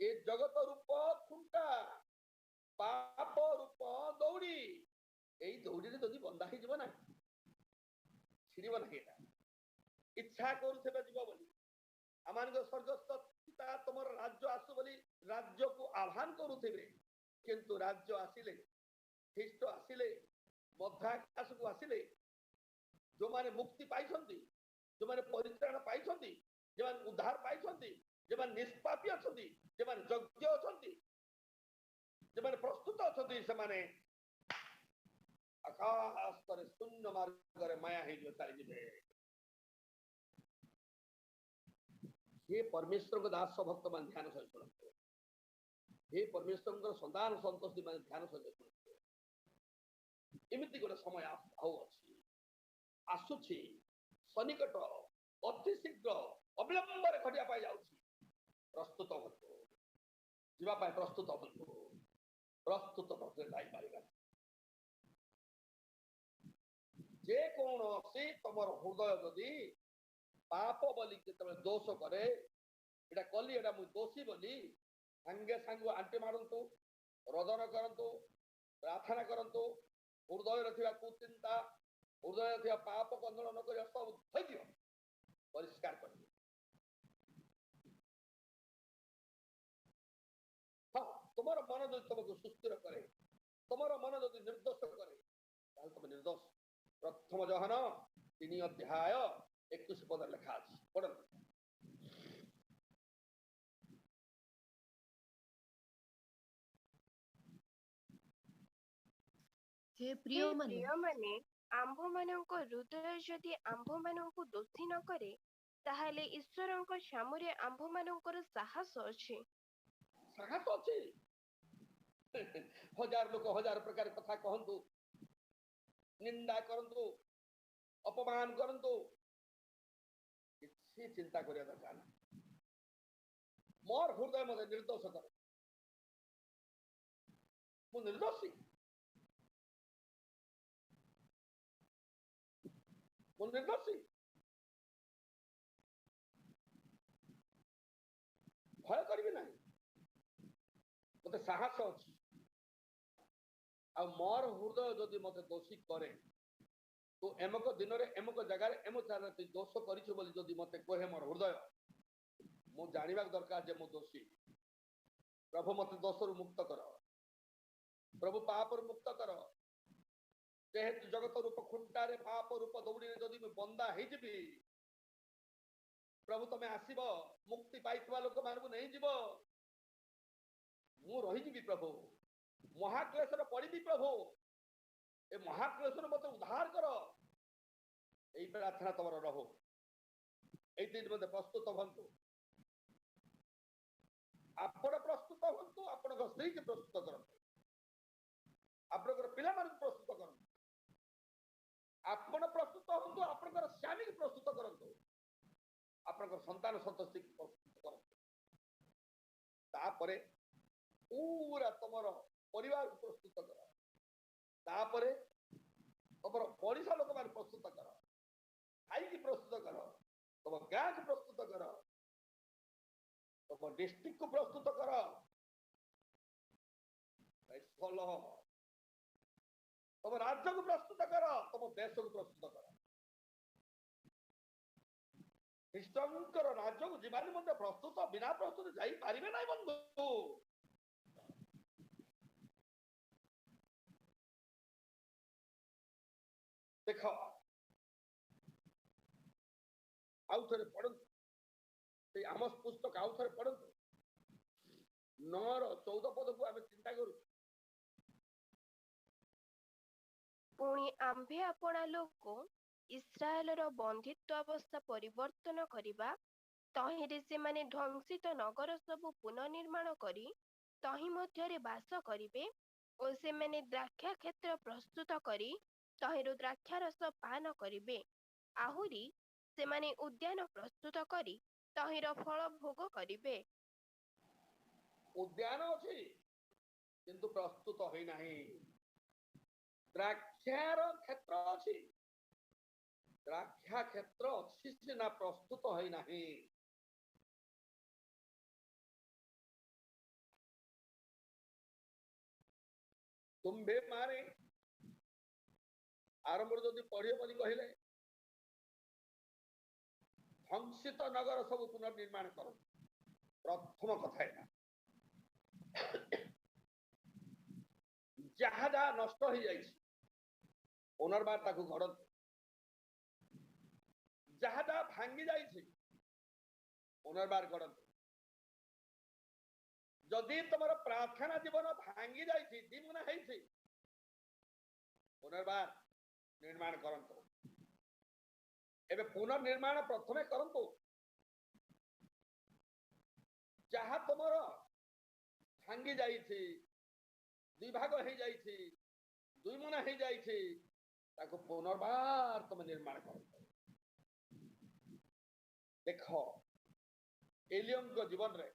ए जगत रूप खुंटा पाप रूप दौड़ी एई दौड़ी रे जदि बंधा ही जीव ना छिड़िब ना एटा इच्छा करूथेबे जीव बोली आमान स्वर्गस्थ पिता तुमर राज्य आसु बोली राज्य को आह्वान करूथेबे किंतु राज्य आसिले ख्रीष्ट आसिले मध्याकाश को आसिले जो माने मुक्ति पाइछंती जो माने परित्राण पाइछंती जे माने उद्धार पाइछंती जे माने निष्पापी अछंती जे माने योग्य अछंती जे माने प्रस्तुत अछंती से माने आकाश पर शून्य मार्ग रे माया हे जो चली जिवे हे परमेश्वर को दास भक्त मान ध्यान सहित सुनते हे परमेश्वर को संतान संतोषी मान ध्यान सहित सुनते एमिति गोटे समय आउ अछि आसुछि सनिकट अति शीघ्र अविलंब रे घटिया पाई जाउछि प्रस्तुत होतो जीवा पाई प्रस्तुत होतो प्रस्तुत होते जाई पारिबा जे कोन से तमर हृदय जदी पाप बोली जेतबे दोष करे एटा कली एटा मु दोषी बोली संगे संग आंटी मारंतु रोदन करंतु प्रार्थना करंतु हृदय रथिबा कुचिंता हृदय रथिबा पाप कंदन न करिया सब थई दियो परिष्कार कर दियो हां तुम्हारा मन जो तुमको सुस्थिर करे तुम्हारा मन जो निर्दोष करे ताल तुम निर्दोष प्रथम जोहन 3 अध्याय 21 पद लिखा अछि पढ़ हे हे ପ୍ରିୟମାନେ, ପ୍ରିୟମାନେ, ଆମ୍ଭମାନଙ୍କ ହୃଦୟ ଯଦି ଆମ୍ଭମାନଙ୍କୁ ଦୋଷୀ ନ କରେ, ତାହେଲେ ଈଶ୍ୱରଙ୍କ ସାମୁରେ ଆମ୍ଭମାନଙ୍କର ସାହସ ଅଛି। ସାହସ ଅଛି। ହଜାର ଲୋକ ହଜାର ପ୍ରକାର କଥା କହନ୍ତୁ, ନିନ୍ଦା କରନ୍ତୁ, ଅପମାନ କରନ୍ତୁ, କିଛି ଚିନ୍ତା କରିବା ଦରକାର ନାହିଁ। ମୋର ହୃଦୟ ମତେ ନିର୍ଦ୍ଦୋଷ କରେ, ମୁଁ ନିର୍ଦ୍ଦୋଷୀ, ମୁଁ ନିର୍ଦ୍ଦୋଷୀ। ଭୟ କରିବି ନାହିଁ, ମତେ ସାହସ ଅଛି। ଆଉ ମୋର ହୃଦୟ ଯଦି ମତେ ଦୋଷୀ କରେ, ତୁ ଏମକ ଦିନରେ ଏମକ ଜାଗାରେ ତୁଇ ଦୋଷ କରିଛୁ ବୋଲି ଯଦି ମତେ କହେ ମୋର ହୃଦୟ, ମୁଁ ଜାଣିବା ଦରକାର ଯେ ମୁଁ ଦୋଷୀ। ପ୍ରଭୁ ମତେ ଦୋଷରୁ ମୁକ୍ତ କର, ପ୍ରଭୁ ପାପରୁ ମୁକ୍ତ କର। ଯେହେତୁ ଜଗତ ରୂପ ଖୁଣ୍ଟାରେ ପାପ ରୂପ ଦୌଡ଼ିରେ ଯଦି ମୁଁ ବନ୍ଦା ହେଇଯିବି, ପ୍ରଭୁ ତମେ ଆସିବ, ମୁକ୍ତି ପାଇଥିବା ଲୋକମାନଙ୍କୁ ନେଇଯିବ, ମୁଁ ରହିଯିବି ପ୍ରଭୁ, ମହାକ୍ଲେଶରେ ପଡ଼ିବି ପ୍ରଭୁ, ଏ ମହାକ୍ଲେଶରୁ ମତେ ଉଦ୍ଧାର କର। ଏଇ ପ୍ରାର୍ଥନା ତମର ରହୁ। ଏଇ ଦିନ ମତେ ପ୍ରସ୍ତୁତ ହୁଅନ୍ତୁ, ଆପଣ ପ୍ରସ୍ତୁତ ହୁଅନ୍ତୁ, ଆପଣଙ୍କ ସ୍ତ୍ରୀକି ପ୍ରସ୍ତୁତ କରନ୍ତୁ, ଆପଣଙ୍କର ପିଲାମାନଙ୍କୁ ପ୍ରସ୍ତୁତ କରନ୍ତୁ, ଆପଣ ପ୍ରସ୍ତୁତ ହୁଅନ୍ତୁ, ଆପଣଙ୍କର ସ୍ୱାମୀକି ପ୍ରସ୍ତୁତ କରନ୍ତୁ, ଆପଣଙ୍କର ସନ୍ତାନ ସନ୍ତତିକି ପ୍ରସ୍ତୁତ କରନ୍ତୁ। ତାପରେ ପୁରା ତମର ପରିବାରକୁ ପ୍ରସ୍ତୁତ କର, ତାପରେ ତମର ପଡ଼ିଶା ଲୋକମାନଙ୍କୁ ପ୍ରସ୍ତୁତ କର, ଭାଇକି ପ୍ରସ୍ତୁତ କର, ତମ ଗାଁକୁ ପ୍ରସ୍ତୁତ କର, ତମ ଡିଷ୍ଟ୍ରିକ୍ଟକୁ ପ୍ରସ୍ତୁତ କର। ତମ ରାଜ୍ୟକୁ ପ୍ରସ୍ତୁତ କର, ତମ ଦେଶକୁ ପ୍ରସ୍ତୁତ କର। ଖ୍ରୀଷ୍ଟଙ୍କର ରାଜ୍ୟକୁ ଯିବା ନିମନ୍ତେ ପ୍ରସ୍ତୁତ, ବିନା ପ୍ରସ୍ତୁତ ଯାଇପାରିବେ ନାହିଁ ବନ୍ଧୁ। ଦେଖ, ଆଉ ଥରେ ପଢନ୍ତୁ, ସେଇ ଆମୋସ ପୁସ୍ତକ ଆଉ ଥରେ ପଢନ୍ତୁ, 9:14 ପଦକୁ ଆମେ ଚିନ୍ତା କରୁ। ପୁଣି ଆମ୍ଭେ ଆପଣା ଲୋକ ଇସ୍ରାଏଲର ବନ୍ଧିତ୍ୱ ଅବସ୍ଥା ପରିବର୍ତ୍ତନ କରିବା, ତହିଁରେ ସେମାନେ ଧ୍ୱଂସିତ ନଗର ସବୁ ପୁନର୍ନିର୍ମାଣ କରି ତହିଁ ମଧ୍ୟରେ ବାସ କରିବେ, ଓ ସେମାନେ ଦ୍ରାକ୍ଷା କ୍ଷେତ୍ର ପ୍ରସ୍ତୁତ କରି ତହିଁରୁ ଦ୍ରାକ୍ଷାରସ ପାନ କରିବେ। ଆହୁରି ସେମାନେ ଉଦ୍ୟାନ ପ୍ରସ୍ତୁତ କରି ତହିଁର ଫଳ ଭୋଗ କରିବେ। ଉଦ୍ୟାନ ଅଛି କିନ୍ତୁ ପ୍ରସ୍ତୁତ ହୋଇନାହିଁ, ଦ୍ରାକ୍ଷାର କ୍ଷେତ୍ର ଅଛି, ଦ୍ରାକ୍ଷା କ୍ଷେତ୍ର ଅଛି ସିନା ପ୍ରସ୍ତୁତ ହୋଇନାହିଁ। ତୁମ୍ଭେ ମାରେ ଆରମ୍ଭରୁ ଯଦି ପଢିବ ବୋଲି କହିଲେ, ଧ୍ୱଂସିତ ନଗର ସବୁ ପୁନର୍ନିର୍ମାଣ କର। ପ୍ରଥମ କଥା ଏଇଟା, ଯାହା ଯାହା ନଷ୍ଟ ହେଇଯାଇଛି ପୁନର୍ବାର ତାକୁ ଗଢନ୍ତୁ, ଯାହା ଯାହା ଭାଙ୍ଗି ଯାଇଛି ପୁନର୍ବାର ଗଢନ୍ତୁ। ଯଦି ତମର ପ୍ରାର୍ଥନା ଜୀବନ ଭାଙ୍ଗି ଯାଇଛି, ଦିମୁନା ହେଇଛି, ପୁନର୍ବାର ନିର୍ମାଣ କରନ୍ତୁ। ଏବେ ପୁନର୍ନିର୍ମାଣ ପ୍ରଥମେ କରନ୍ତୁ। ଯାହା ତମର ଭାଙ୍ଗି ଯାଇଛି, ଦୁଇ ଭାଗ ହେଇଯାଇଛି, ଦୁଇ ମୁନା ହେଇଯାଇଛି, ତାକୁ ପୁନର୍ବାର ତମେ ନିର୍ମାଣ କରନ୍ତୁ। ଦେଖ, ଏଲିୟଙ୍କ ଜୀବନରେ,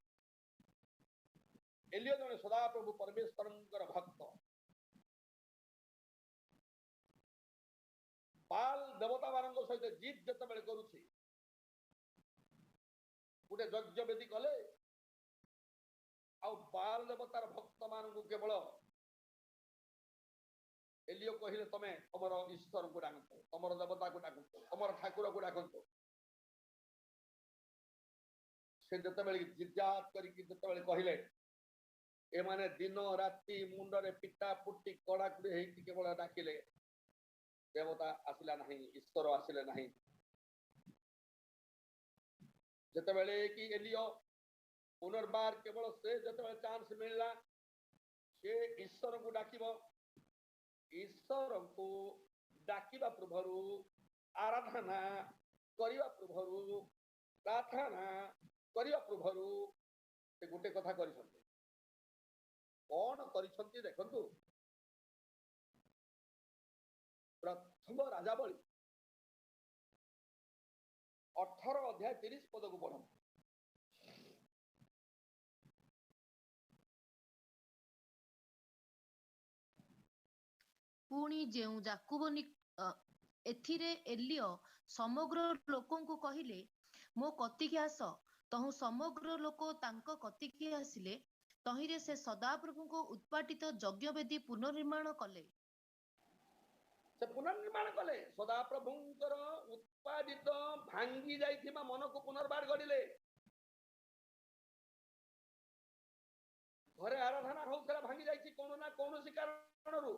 ଏଲିୟ ଜଣେ ସଦାପ୍ରଭୁ ପରମେଶ୍ୱରଙ୍କର ଭକ୍ତ। ବାଲ ଦେବତା ମାନଙ୍କ ସହିତ ଜିଦ୍ ଯେତେବେଳେ କରୁଛି, ଗୋଟେ ଯଜ୍ଞ ବେଦୀ କଲେ, ଆଉ ବାଲ ଦେବତାର ଭକ୍ତ ମାନଙ୍କୁ କେବଳ ଏଲିୟ କହିଲେ, ତମେ ତମର ଈଶ୍ୱରକୁ ଡାକନ୍ତୁ, ତମର ଦେବତାକୁ ଡାକନ୍ତୁ, ତମର ଠାକୁରକୁ ଡାକନ୍ତୁ। ସେ ଯେତେବେଳେ ଜିଜ୍ଜାତ କରିକି ଯେତେବେଳେ କହିଲେ, ଏମାନେ ଦିନ ରାତି ମୁଣ୍ଡରେ ପିଟା ପୁଟି କଡାକୁଡି ହେଇକି କେବଳ ଡାକିଲେ, ଦେବତା ଆସିଲା ନାହିଁ, ଈଶ୍ୱର ଆସିଲେ ନାହିଁ। ଯେତେବେଳେ କି ଏଲିୟ ପୁନର୍ବାର କେବଳ ସେ ଯେତେବେଳେ ଚାନ୍ସ ମିଳିଲା, ସେ ଈଶ୍ୱରକୁ ଡାକିବ, ईश्वर को डाकिबा पूर्वरु आराधना करिबा पूर्वरु प्रार्थना करिबा पूर्वरु से गोटे कथा करिसंती कौन करिसंती देखंतु प्रथम राजावली 18 अध्याय 30 पद को पढ़ो। पुणी जेउ जाकुब एथिरे एलियो समग्र लोकंकु कहिले मो कतिकी आस तहु समग्र लोक तांको कतिकी आसिले तहिरे से सदाप्रभुको उत्पाटित यज्ञवेदी पुनर्निर्माण कले। से पुनर्निर्माण कले सदाप्रभुंकर उत्पादित भांगी जाइथिबा मन को पुनर्बार गढिले घरे आराधना होउतला भांगी जाइछि कोन ना कोनोसी कारणरु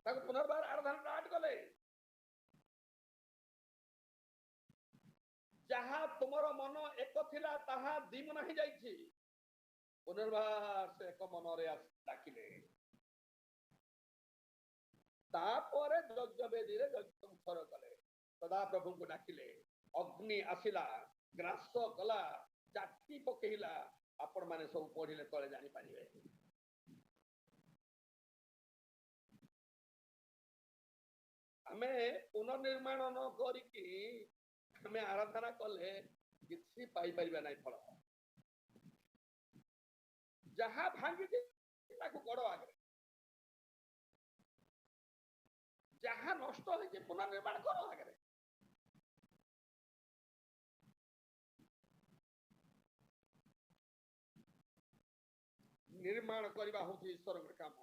ताको पुनर्बार आराधना स्टार्ट कले जहा तुमर मन एक थिला ताहा दिम नाही जाइछि पुनर्बार से एक मन रे डाकिले तापरे यज्ञवेदी रे यज्ञ उत्सर्ग कले सदाप्रभु को डाकिले अग्नि आसिला ग्रास कला जाति पकेइला आपण माने सब पढिले तळे जानि पारिबे। हमें पुनर्निर्माण न करिकी हमें आराधना कले किसी पाई परिबा नाही फल जहा भांगी ताको गड़ आगे जहा नष्ट होइछे पुनर्निर्माण करो आगे निर्माण करबा होछि ईश्वर के काम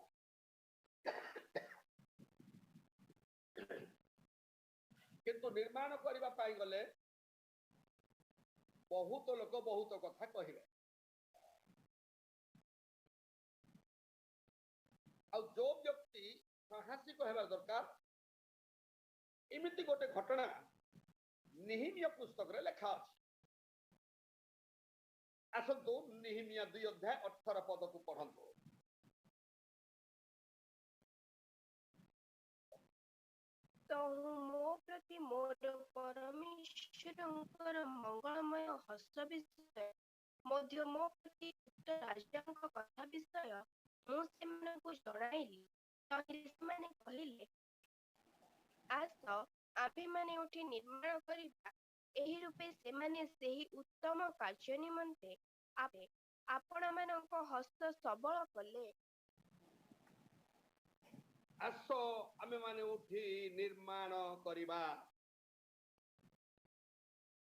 किंतु निर्माण करबा पाई गले बहुत लोक बहुत कथा कहिबे आ जो व्यक्ति साहसिक हेबा दरकार एमिति गोटे घटना निहिमिया पुस्तक रे लेखा अछि आसंतु निहिमिया 2 अध्याय 18 पद को पढ़ंतु। तहु मो प्रति मोर परमेश्वरंकर मंगलमय हस्त विषय मध्य मो प्रति उक्त राजांक कथा विषय मु सेमानकु जणाइली तहिरे सेमाने कहिले आस आम्भे माने उठी निर्माण करिबा एही रूपे सेमाने सेही उत्तम कार्य निमंते आपे आपण मानक हस्त सबल कले। आसो आमे माने उठी निर्माण करिबा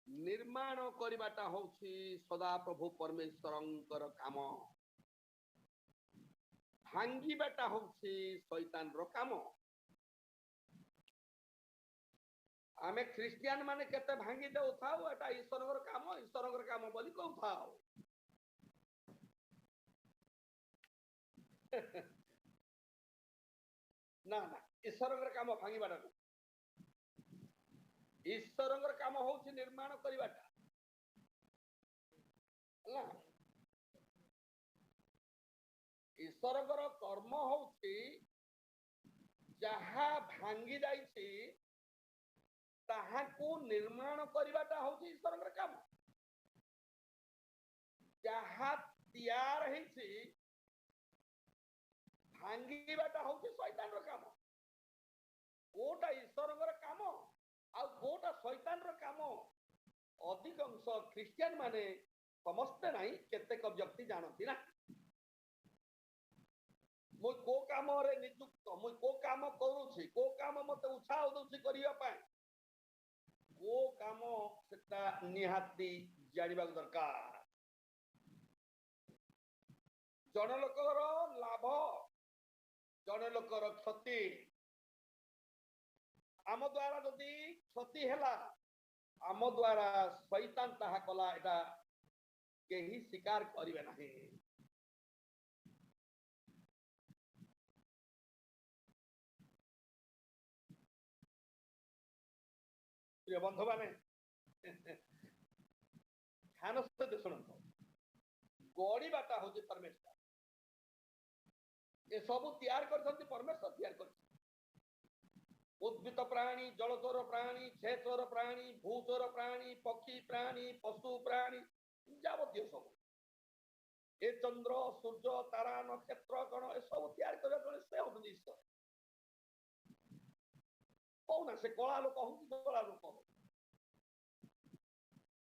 निर्माण करिबाटा होछि सदा प्रभु परमेश्वरंकर काम भांगीबाटा होछि शैतान रो काम। आमे क्रिश्चियन माने केते भांगी दे उठाओ एटा ईश्वरंकर काम बोली को उठाओ ना ना ईश्वरंकर काम भांगीबाटा ईश्वरंकर काम होछि निर्माण करिबाटा ना ईश्वरंकर कर्म होछि जहा भांगी जाइछि ताहाको निर्माण करिबाटा होछि ईश्वरंकर काम जहा तैयार हेछि भांगीबाटा होछि शैतान रो काम कोटा ईश्वरंकर काम आ कोटा शैतान रो काम अधिकांश क्रिश्चियन माने समस्त नाही केतेक व्यक्ति जानती ना मु को काम रे नियुक्त मु को काम करूछि को काम मते उत्साह दउछि करिया पाए को काम सेटा निहाती जानिबा दरकार जन लोकर लाभ जन लोकर क्षति आम द्वारा जदि क्षति हैला आम द्वारा शैतान ताहा कला एटा केही स्वीकार करिवे नाही। प्रिय बंधु माने ध्यान से शुणु गड़ीबाटा हूँ परमेश्वर ये सब तैयार कर परमेश्वर तैयार कर उद्भिद प्राणी, जलचर प्राणी, क्षेत्र प्राणी, भूचर प्राणी, पक्षी प्राणी, पशु प्राणी, जावतीय सब ए चंद्र सूर्य तारा नक्षत्र गण ए सब तैयार कर से हम ईश्वर कौन से कला लोक हो कि कला लोक हो,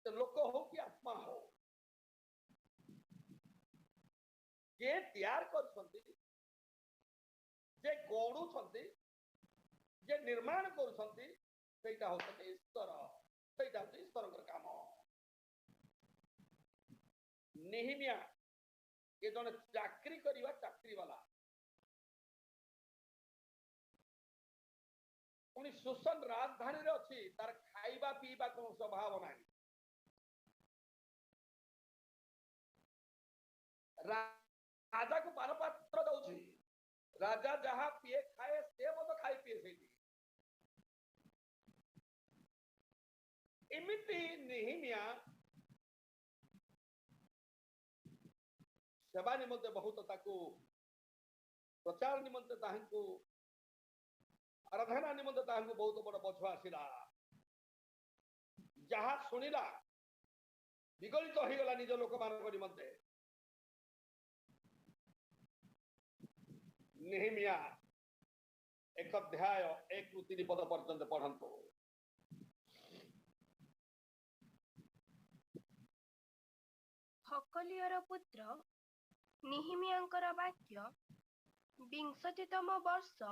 लोक हो कि आत्मा हो, जे तैयार कर जे गढ़ुंट जे निर्माण करा होते ईश्वर, ईश्वर काम। नेहिमिया ये जन चाकरी करवा चाकरी वाला पुणी सुसन राजधानी अच्छी तार खाइबा पीवा कौन स्वभाव ना राजा को पानपात्र दौर राजा जहाँ पीए खाए से मत खाई पीए से एमती नेहिमिया सेवा निमंते बहुत ताकू प्रचार निमंते ताहंकु आराधना निमंते ताहंकु बहुत बड़ बछ आसिला जहाँ सुनिला विगलित हो गला निज लोक मान निमंते। नेहिमिया 1 अध्याय 1 ରୁ 3 पद पर्यंत पढ़ंतु। हकलियर पुत्र नेहिमियाଙ୍କର ବାକ୍ୟ 20ତମ ବର୍ଷ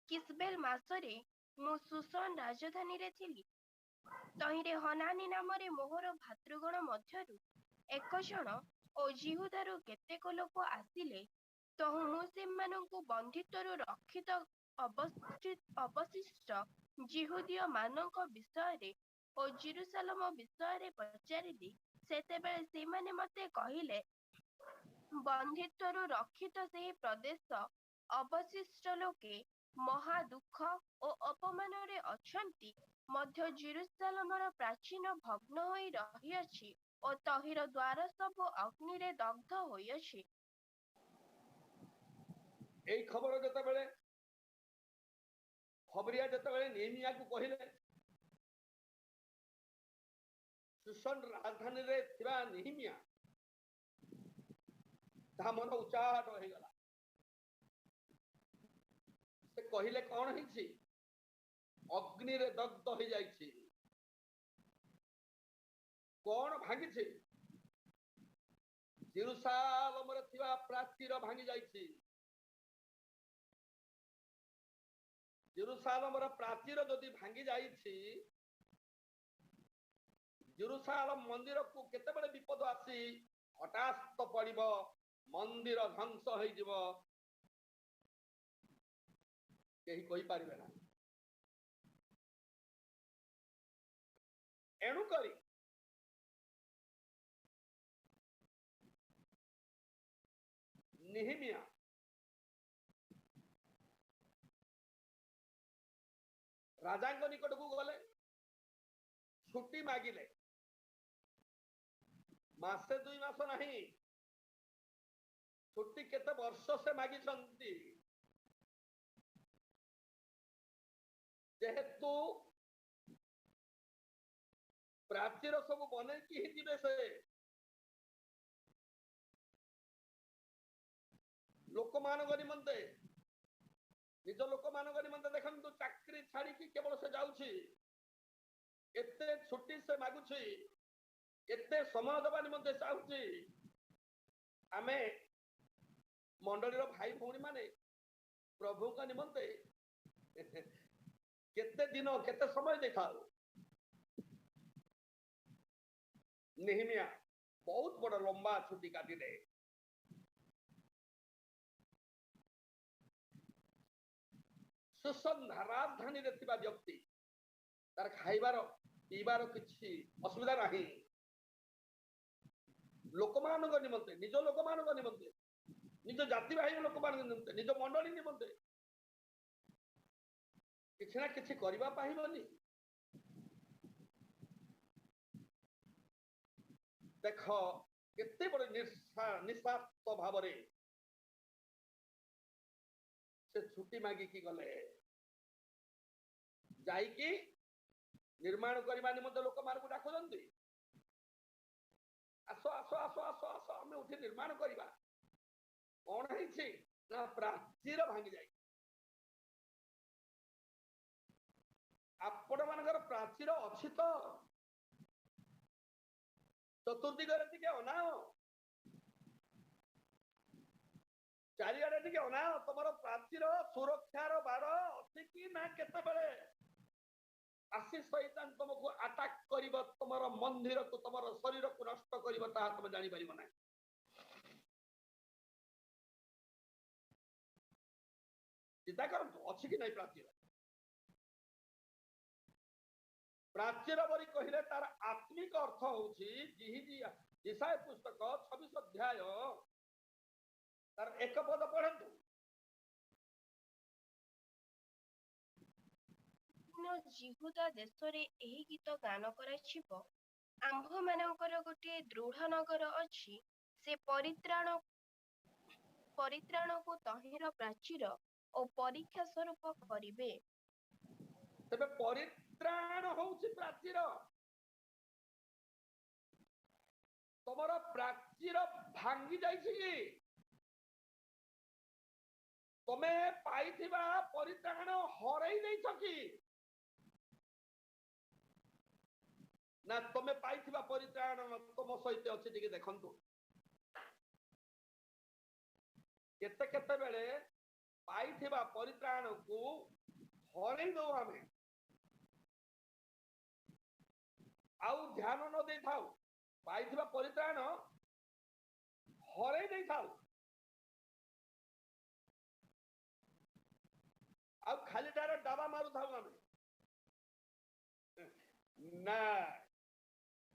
କିସବେଲ ମାସରେ ମୁଁ ସୁସନ ରାଜଧାନୀରେ ଥିଲି। ତହିଁରେ ହନାନୀ ନାମରେ ମୋହର ଭାତୃଗଣ ମଧ୍ୟରୁ 1 ଜଣ ଓ ଜିହୁଦାରୁ କେତେକ ଲୋକ ଆସିଲେ। ତହୁ ମୁଁ ସେମାନଙ୍କୁ ବନ୍ଦିତ୍ୱରୁ ରକ୍ଷିତ ଅବଶିଷ୍ଟ ଜିହୁଦୀୟ ମାନଙ୍କ ବିଷୟରେ ଓ ଜେରୁସାଲେମ ବିଷୟରେ ପଚାରିଲି। ସେତେବେଳେ ସେମାନେ ମତେ କହିଲେ, ବନ୍ଦିତ୍ୱରୁ ରକ୍ଷିତ ସେହି ପ୍ରଦେଶ ଅବଶିଷ୍ଟ ଲୋକେ ମହା ଦୁଃଖ ଓ ଅପମାନରେ ଅଛନ୍ତି। ମଧ୍ୟ ଜେରୁସାଲେମର ପ୍ରାଚୀନ ଭଗ୍ନ ହୋଇ ରହିଅଛି ଓ ତହିଁର ଦ୍ୱାର ସବୁ ଅଗ୍ନିରେ ଦଗ୍ଧ ହୋଇଅଛି। এই খবর যেতবেলে খবরিয়া যেতবেলে নেহিমিয়া को কহিলে सुसन राजधानी रे थिबा नेहिमिया ता मन उचाट हो गला। से कहिले कौन हिची अग्नि रे दग्ध हो जाइछि। कौन भांगी छि जेरुसालेम रे थिबा प्राचीर भांगी जाइछि। जेरुसालेम रे प्राचीर जदि भांगी जाइछि जेरुसालेम मंदिर को केते बड़े विपद आसी हठात पड़िब मंदिर ध्वंस हो जिवो केही कहि पारिबे ना। एणु करी नेहिमिया राजा निकट को गले छुट्टी मागिले। मासे 2 मास नहीं छुट्टी केते वर्ष से मागी छंती। जेहेतु प्राचीर सब बने की जीवे से लोक मान निमंते निज लोक मान निमंते देखंतु चाकरी छाड़ी की केवल से जाउछि एते छुट्टी से मागुछि एते समय दबा निमंते चाहुछि। आमे मंडलीर भाई भौणी माने प्रभु का निमंते केते दिन केते समय देखाओ। नेहिमिया बहुत बड़ लंबा छुट्टी काटिले। सुसन राजधानी रे थिबा व्यक्ति तार खाइबार पीबार किछि असुविधा नाही। लोकमान निमंते निज लोकमान निमंते निज जाति भाई लोकमान निमंते निज मंडली निमंते किछि ना किछि करिबा पाइबनी। देख केते बड़े निस्वार्थ भाव से छुट्टी मागी की गले। ଯାଇକି ନିର୍ମାଣ କରିବା ନିମନ୍ତେ ଲୋକମାନଙ୍କୁ ଡାକୁଛନ୍ତି, ଆସ ଆସ ଆସ ଆସ ଆସ ଆମେ ଉଠି ନିର୍ମାଣ କରିବା। କଣ ହେଇଛି ନା ପ୍ରାଚୀର ଭାଙ୍ଗି ଯାଇଛି। ଆପଣ ମାନଙ୍କର ପ୍ରାଚୀର ଅଛି ତ? ଚତୁର୍ଦିଗରେ ଟିକେ ଅନାଅ, ଚାରିଆଡେ ଟିକେ ଅନାଅ, ତମର ପ୍ରାଚୀର ସୁରକ୍ଷାର ବାଡ଼ ଅଛି କି ନା କେତେବେଳେ ଆସି ଶୈତାନ ତମକୁ ଆଟାକ୍ କରିବ, ତମର ମନ୍ଦିରକୁ ତମର ଶରୀରକୁ ନଷ୍ଟ କରିବ, ତାହା ତମେ ଜାଣିପାରିବ ନାହିଁ। ଚିନ୍ତା କରନ୍ତୁ ଅଛି କି ନାହିଁ ପ୍ରାଚୀର। ପ୍ରାଚୀର ବୋଲି କହିଲେ ତାର ଆତ୍ମିକ ଅର୍ଥ ହଉଛି ଇଶାୟା ପୁସ୍ତକ 26 ଅଧ୍ୟାୟ ତାର 1 ପଦ ପଢନ୍ତୁ। ଜିହୁଦା ଦେଶରେ ଏହି ଗୀତ ଗାନ କରାଯିବ। ଆମ୍ଭମାନଙ୍କର ଗୋଟିଏ ଦୃଢ ନଗର ଅଛି, ସେ ପରିତ୍ରାଣକୁ ତହିଁର ପ୍ରାଚୀର ଓ ପରୀକ୍ଷା ସ୍ୱରୂପ କରିବେ। ତେବେ ପରିତ୍ରାଣ ହଉଛି ପ୍ରାଚୀର। ତମର ପ୍ରାଚୀର ଭାଙ୍ଗି ଯାଇଛି କି? ତମେ ପାଇଥିବା ପରିତ୍ରାଣ ହରେଇ ଦେଇଛ କି? ନା ତମେ ପାଇଥିବା ପରିତ୍ରାଣ ତମ ସହିତ ଅଛି? ଟିକେ ଦେଖନ୍ତୁ। କେତେବେଳେ ପାଇଥିବା ପରିତ୍ରାଣକୁ ହରେଇ ଦଉ ଆମେ, ଆଉ ଧ୍ୟାନ ନ ଦେଇଥାଉ, ପାଇଥିବା ପରିତ୍ରାଣ ହରେଇ ଦେଇଥାଉ, ଆଉ ଖାଲିଟାରେ ଡାବା ମାରୁଥାଉ ଆମେ। ନା,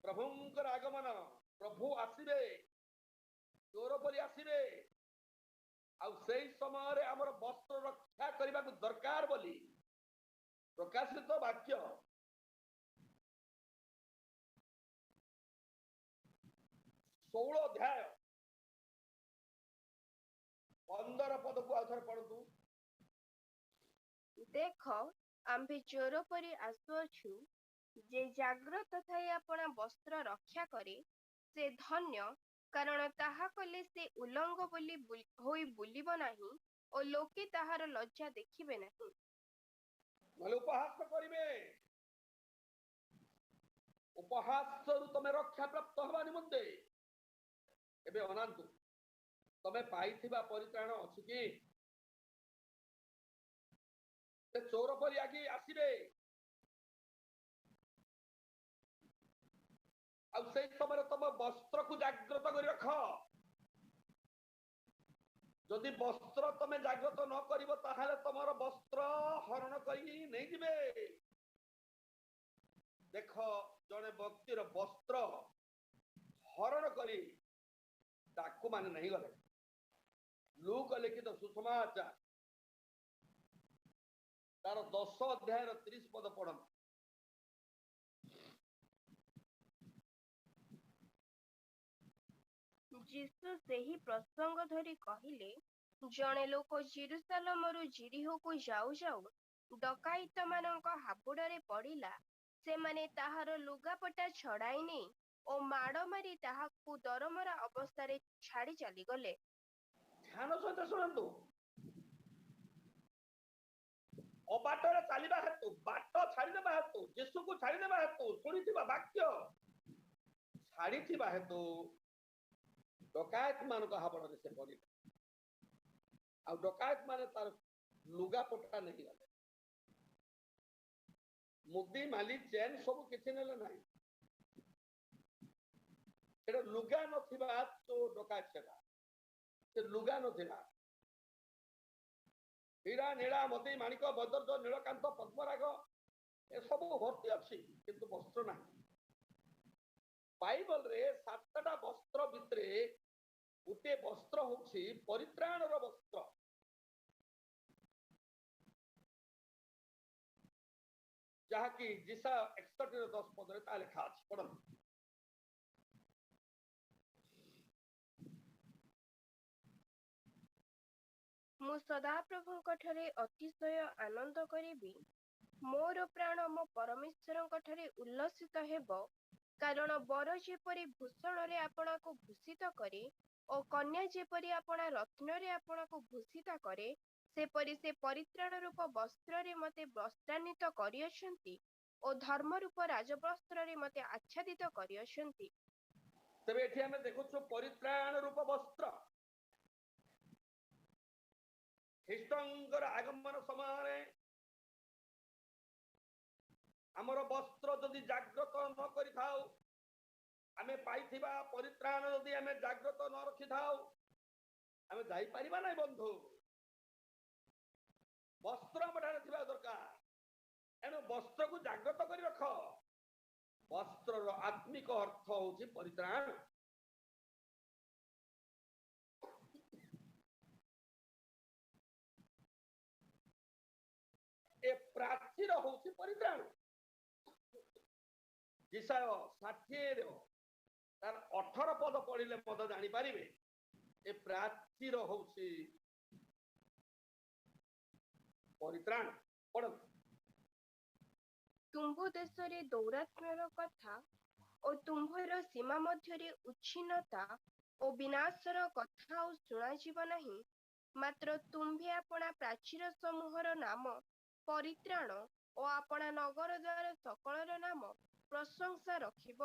ପ୍ରଭୁଙ୍କର ଆଗମନ, ପ୍ରଭୁ ଆସିବେ, ଚୋର ପରି ଆସିବେ, ଆଉ ସେଇ ସମୟରେ ଆମର ବସ୍ତ୍ର ରକ୍ଷା କରିବାକୁ ଦରକାର ବୋଲି ପ୍ରକାଶିତ ବାକ୍ୟ 16 ଅଧ୍ୟାୟ 15 ପଦକୁ ଆଉ ଥରେ ପଢନ୍ତୁ। ଦେଖ, ଆମ୍ଭେ ଚୋର ପରି ଆସୁଅଛୁ, ଯେ ଜାଗ୍ରତ ଥାଇ ଆପଣା ବସ୍ତ୍ର ରକ୍ଷା କରେ ସେ ଧନ୍ୟ, କାରଣ ତାହା କଲେ ସେ ଉଲଙ୍ଗ ହୋଇ ବୁଲିବ ନାହିଁ ଓ ଲୋକେ ତାହାର ଲଜ୍ଜା ଦେଖିବେ ନାହିଁ। ନହେଲେ ଉପହାସ କରିବେ। ଉପହାସରୁ ତମେ ରକ୍ଷା ପ୍ରାପ୍ତ ହେବା ନିମନ୍ତେ ଏବେ ଅନାନ୍ତୁ, ତମେ ପାଇଥିବା ପରିତ୍ରାଣ ଅଛି କି? ସେ ଚୋର ପରି ଆଗି ଆସିବେ, ଆଉ ସେଇ ସମୟରେ ତମ ବସ୍ତ୍ରକୁ ଜାଗ୍ରତ କରି ରଖ। ଯଦି ବସ୍ତ୍ର ତମେ ଜାଗ୍ରତ ନ କରିବ, ତାହେଲେ ତମର ବସ୍ତ୍ର ହରଣ କରି ନେଇଯିବେ। ଦେଖ, ଜଣେ ବ୍ୟକ୍ତିର ବସ୍ତ୍ର ହରଣ କରି ତାକୁ ମାନେ ନାହିଁ ଗଲେ। ଲୁକ ଲିଖିତ ସୁସମାଚାର ତାର 10 ଅଧ୍ୟାୟର 30 ପଦ ପଢନ୍ତୁ। ଯୀଶୁ ସେହି ପ୍ରସଙ୍ଗ ଧରି କହିଲେ, ଜଣେ ଲୋକ ଜେରୁସାଲେମରୁ ଯିରିହୋକୁ ଯାଉ ଯାଉ ଡକାଇତମାନଙ୍କ ହାବୁଡରେ ପଡ଼ିଲା। ସେମାନେ ତାହାର ଲୁଗାପଟା ଛଡାଇ ନେଇ ଓ ମାଡ଼ ମାରି ତାହାକୁ ଦରମରା ଅବସ୍ଥାରେ ଛାଡ଼ି ଚାଲିଗଲେ। ଧ୍ୟାନ ସହିତ ଶୁଣନ୍ତୁ। ଅବାଟରେ ଚାଲିବା ହେତୁ, ବାଟ ଛାଡ଼ିଦେବା ହେତୁ, ଯୀଶୁକୁ ଛାଡ଼ିଦେବା ହେତୁ, ଶୁଣିଥିବା ବାକ୍ୟ ଛାଡ଼ିଥିବା ହେତୁ ଡକାୟତ ମାନଙ୍କ ହାବୁଡରେ ସେ ପଡ଼ିଲେ, ଆଉ ଡକାୟତ ମାନେ ତାର ଲୁଗାପଟା ନେଇଗଲେ। ମୁଦି ମାଲି ଚେନ୍ ସବୁ କିଛି ନେଲେ ନାହିଁ। ସେଟା ଲୁଗା ନଥିବା ତ ଡକାୟତ, ସେଟା ସେ ଲୁଗା ନଥିଲା। ହୀରା ନୀଳା ମୋତି ମାଣିକ ବୈଦର୍ଯ୍ୟ ନୀଳକାନ୍ତ ପଦ୍ମରାଗ ଏସବୁ ଭର୍ତ୍ତି ଅଛି, କିନ୍ତୁ ବସ୍ତ୍ର ନାହିଁ। ବାଇବଲରେ 7ଟା ବସ୍ତ୍ର ଭିତରେ ଗୋଟିଏ ବସ୍ତ୍ର ହଉଛି ପରିତ୍ରାଣର ବସ୍ତ୍ର। ଯାହାକି ଯିଶା 61:10 ପଦରେ ତା ଲେଖା ଅଛି, ପଢନ୍ତୁ। ମୁଁ ସଦାପ୍ରଭୁଙ୍କ ଠାରେ ଅତିଶୟ ଆନନ୍ଦ କରିବି, ମୋର ପ୍ରାଣ ମୋ ପରମେଶ୍ୱରଙ୍କ ଠାରେ ଉଲ୍ଲସିତ ହେବ, କାରଣ ବର ଯେପରି ଭୂଷଣରେ ଆପଣଙ୍କୁ ଭୂଷିତ କରେ ଓ କନ୍ୟା ଯେପରି ଆପଣା ରତ୍ନରେ ଆପଣଙ୍କୁ ଭୂଷିତ କରେ, ସେପରି ସେ ପରିତ୍ରାଣ ରୂପ ବସ୍ତ୍ରରେ ମୋତେ ବସ୍ତ୍ରାନ୍ୱିତ କରିଅଛନ୍ତି ଓ ଧର୍ମ ରୂପ ରାଜବସ୍ତ୍ରରେ ମୋତେ ଆଚ୍ଛାଦିତ କରିଅଛନ୍ତି। ତେବେ ଏଠି ଆମେ ଦେଖୁଛୁ ପରିତ୍ରାଣ ରୂପ ବସ୍ତ୍ର। ଖ୍ରୀଷ୍ଟଙ୍କର ଆଗମନ ସମୟରେ ଆମର ବସ୍ତ୍ର ଯଦି ଜାଗ୍ରତ ନ କରିଥାଉ, ଆମେ ପାଇଥିବା ପରିତ୍ରାଣ ଯଦି ଆମେ ଜାଗ୍ରତ ନ ରଖିଥାଉ, ଆମେ ଯାଇପାରିବା ନାହିଁ ବନ୍ଧୁ। ବସ୍ତ୍ର ଆମ ଠାରେ ଥିବା ଦରକାର। ଏଣୁ ବସ୍ତ୍ରକୁ ଜାଗ୍ରତ କରି ରଖ। ବସ୍ତ୍ରର ଆତ୍ମିକ ଅର୍ଥ ହଉଛି ପରିତ୍ରାଣ। ଏ ପ୍ରାଚୀର ହଉଛି ପରିତ୍ରାଣ। ଇଶାୟ 60 ତାର 18 ପଦ ପଢିଲେ ମଧ୍ୟ ଜାଣିପାରିବେ ଏ ପ୍ରାଚୀର ହଉଛି ପରିତ୍ରାଣ। ପଢନ୍ତୁ। ତୁମ୍ଭ ଦେଶରେ ଦୌରାତ୍ମ୍ୟର କଥା ଓ ତୁମ୍ଭର ସୀମା ମଧ୍ୟରେ ଉଚ୍ଛିନ୍ନତା ଓ ବିନାଶର କଥା ଆଉ ଶୁଣାଯିବ ନାହିଁ। ମାତ୍ର ତୁମ୍ଭେ ଆପଣା ପ୍ରାଚୀର ସମୂହର ନାମ ପରିତ୍ରାଣ ଓ ଆପଣା ନଗର ଦ୍ୱାର ସକଳର ନାମ ପ୍ରଶଂସା ରଖିବ।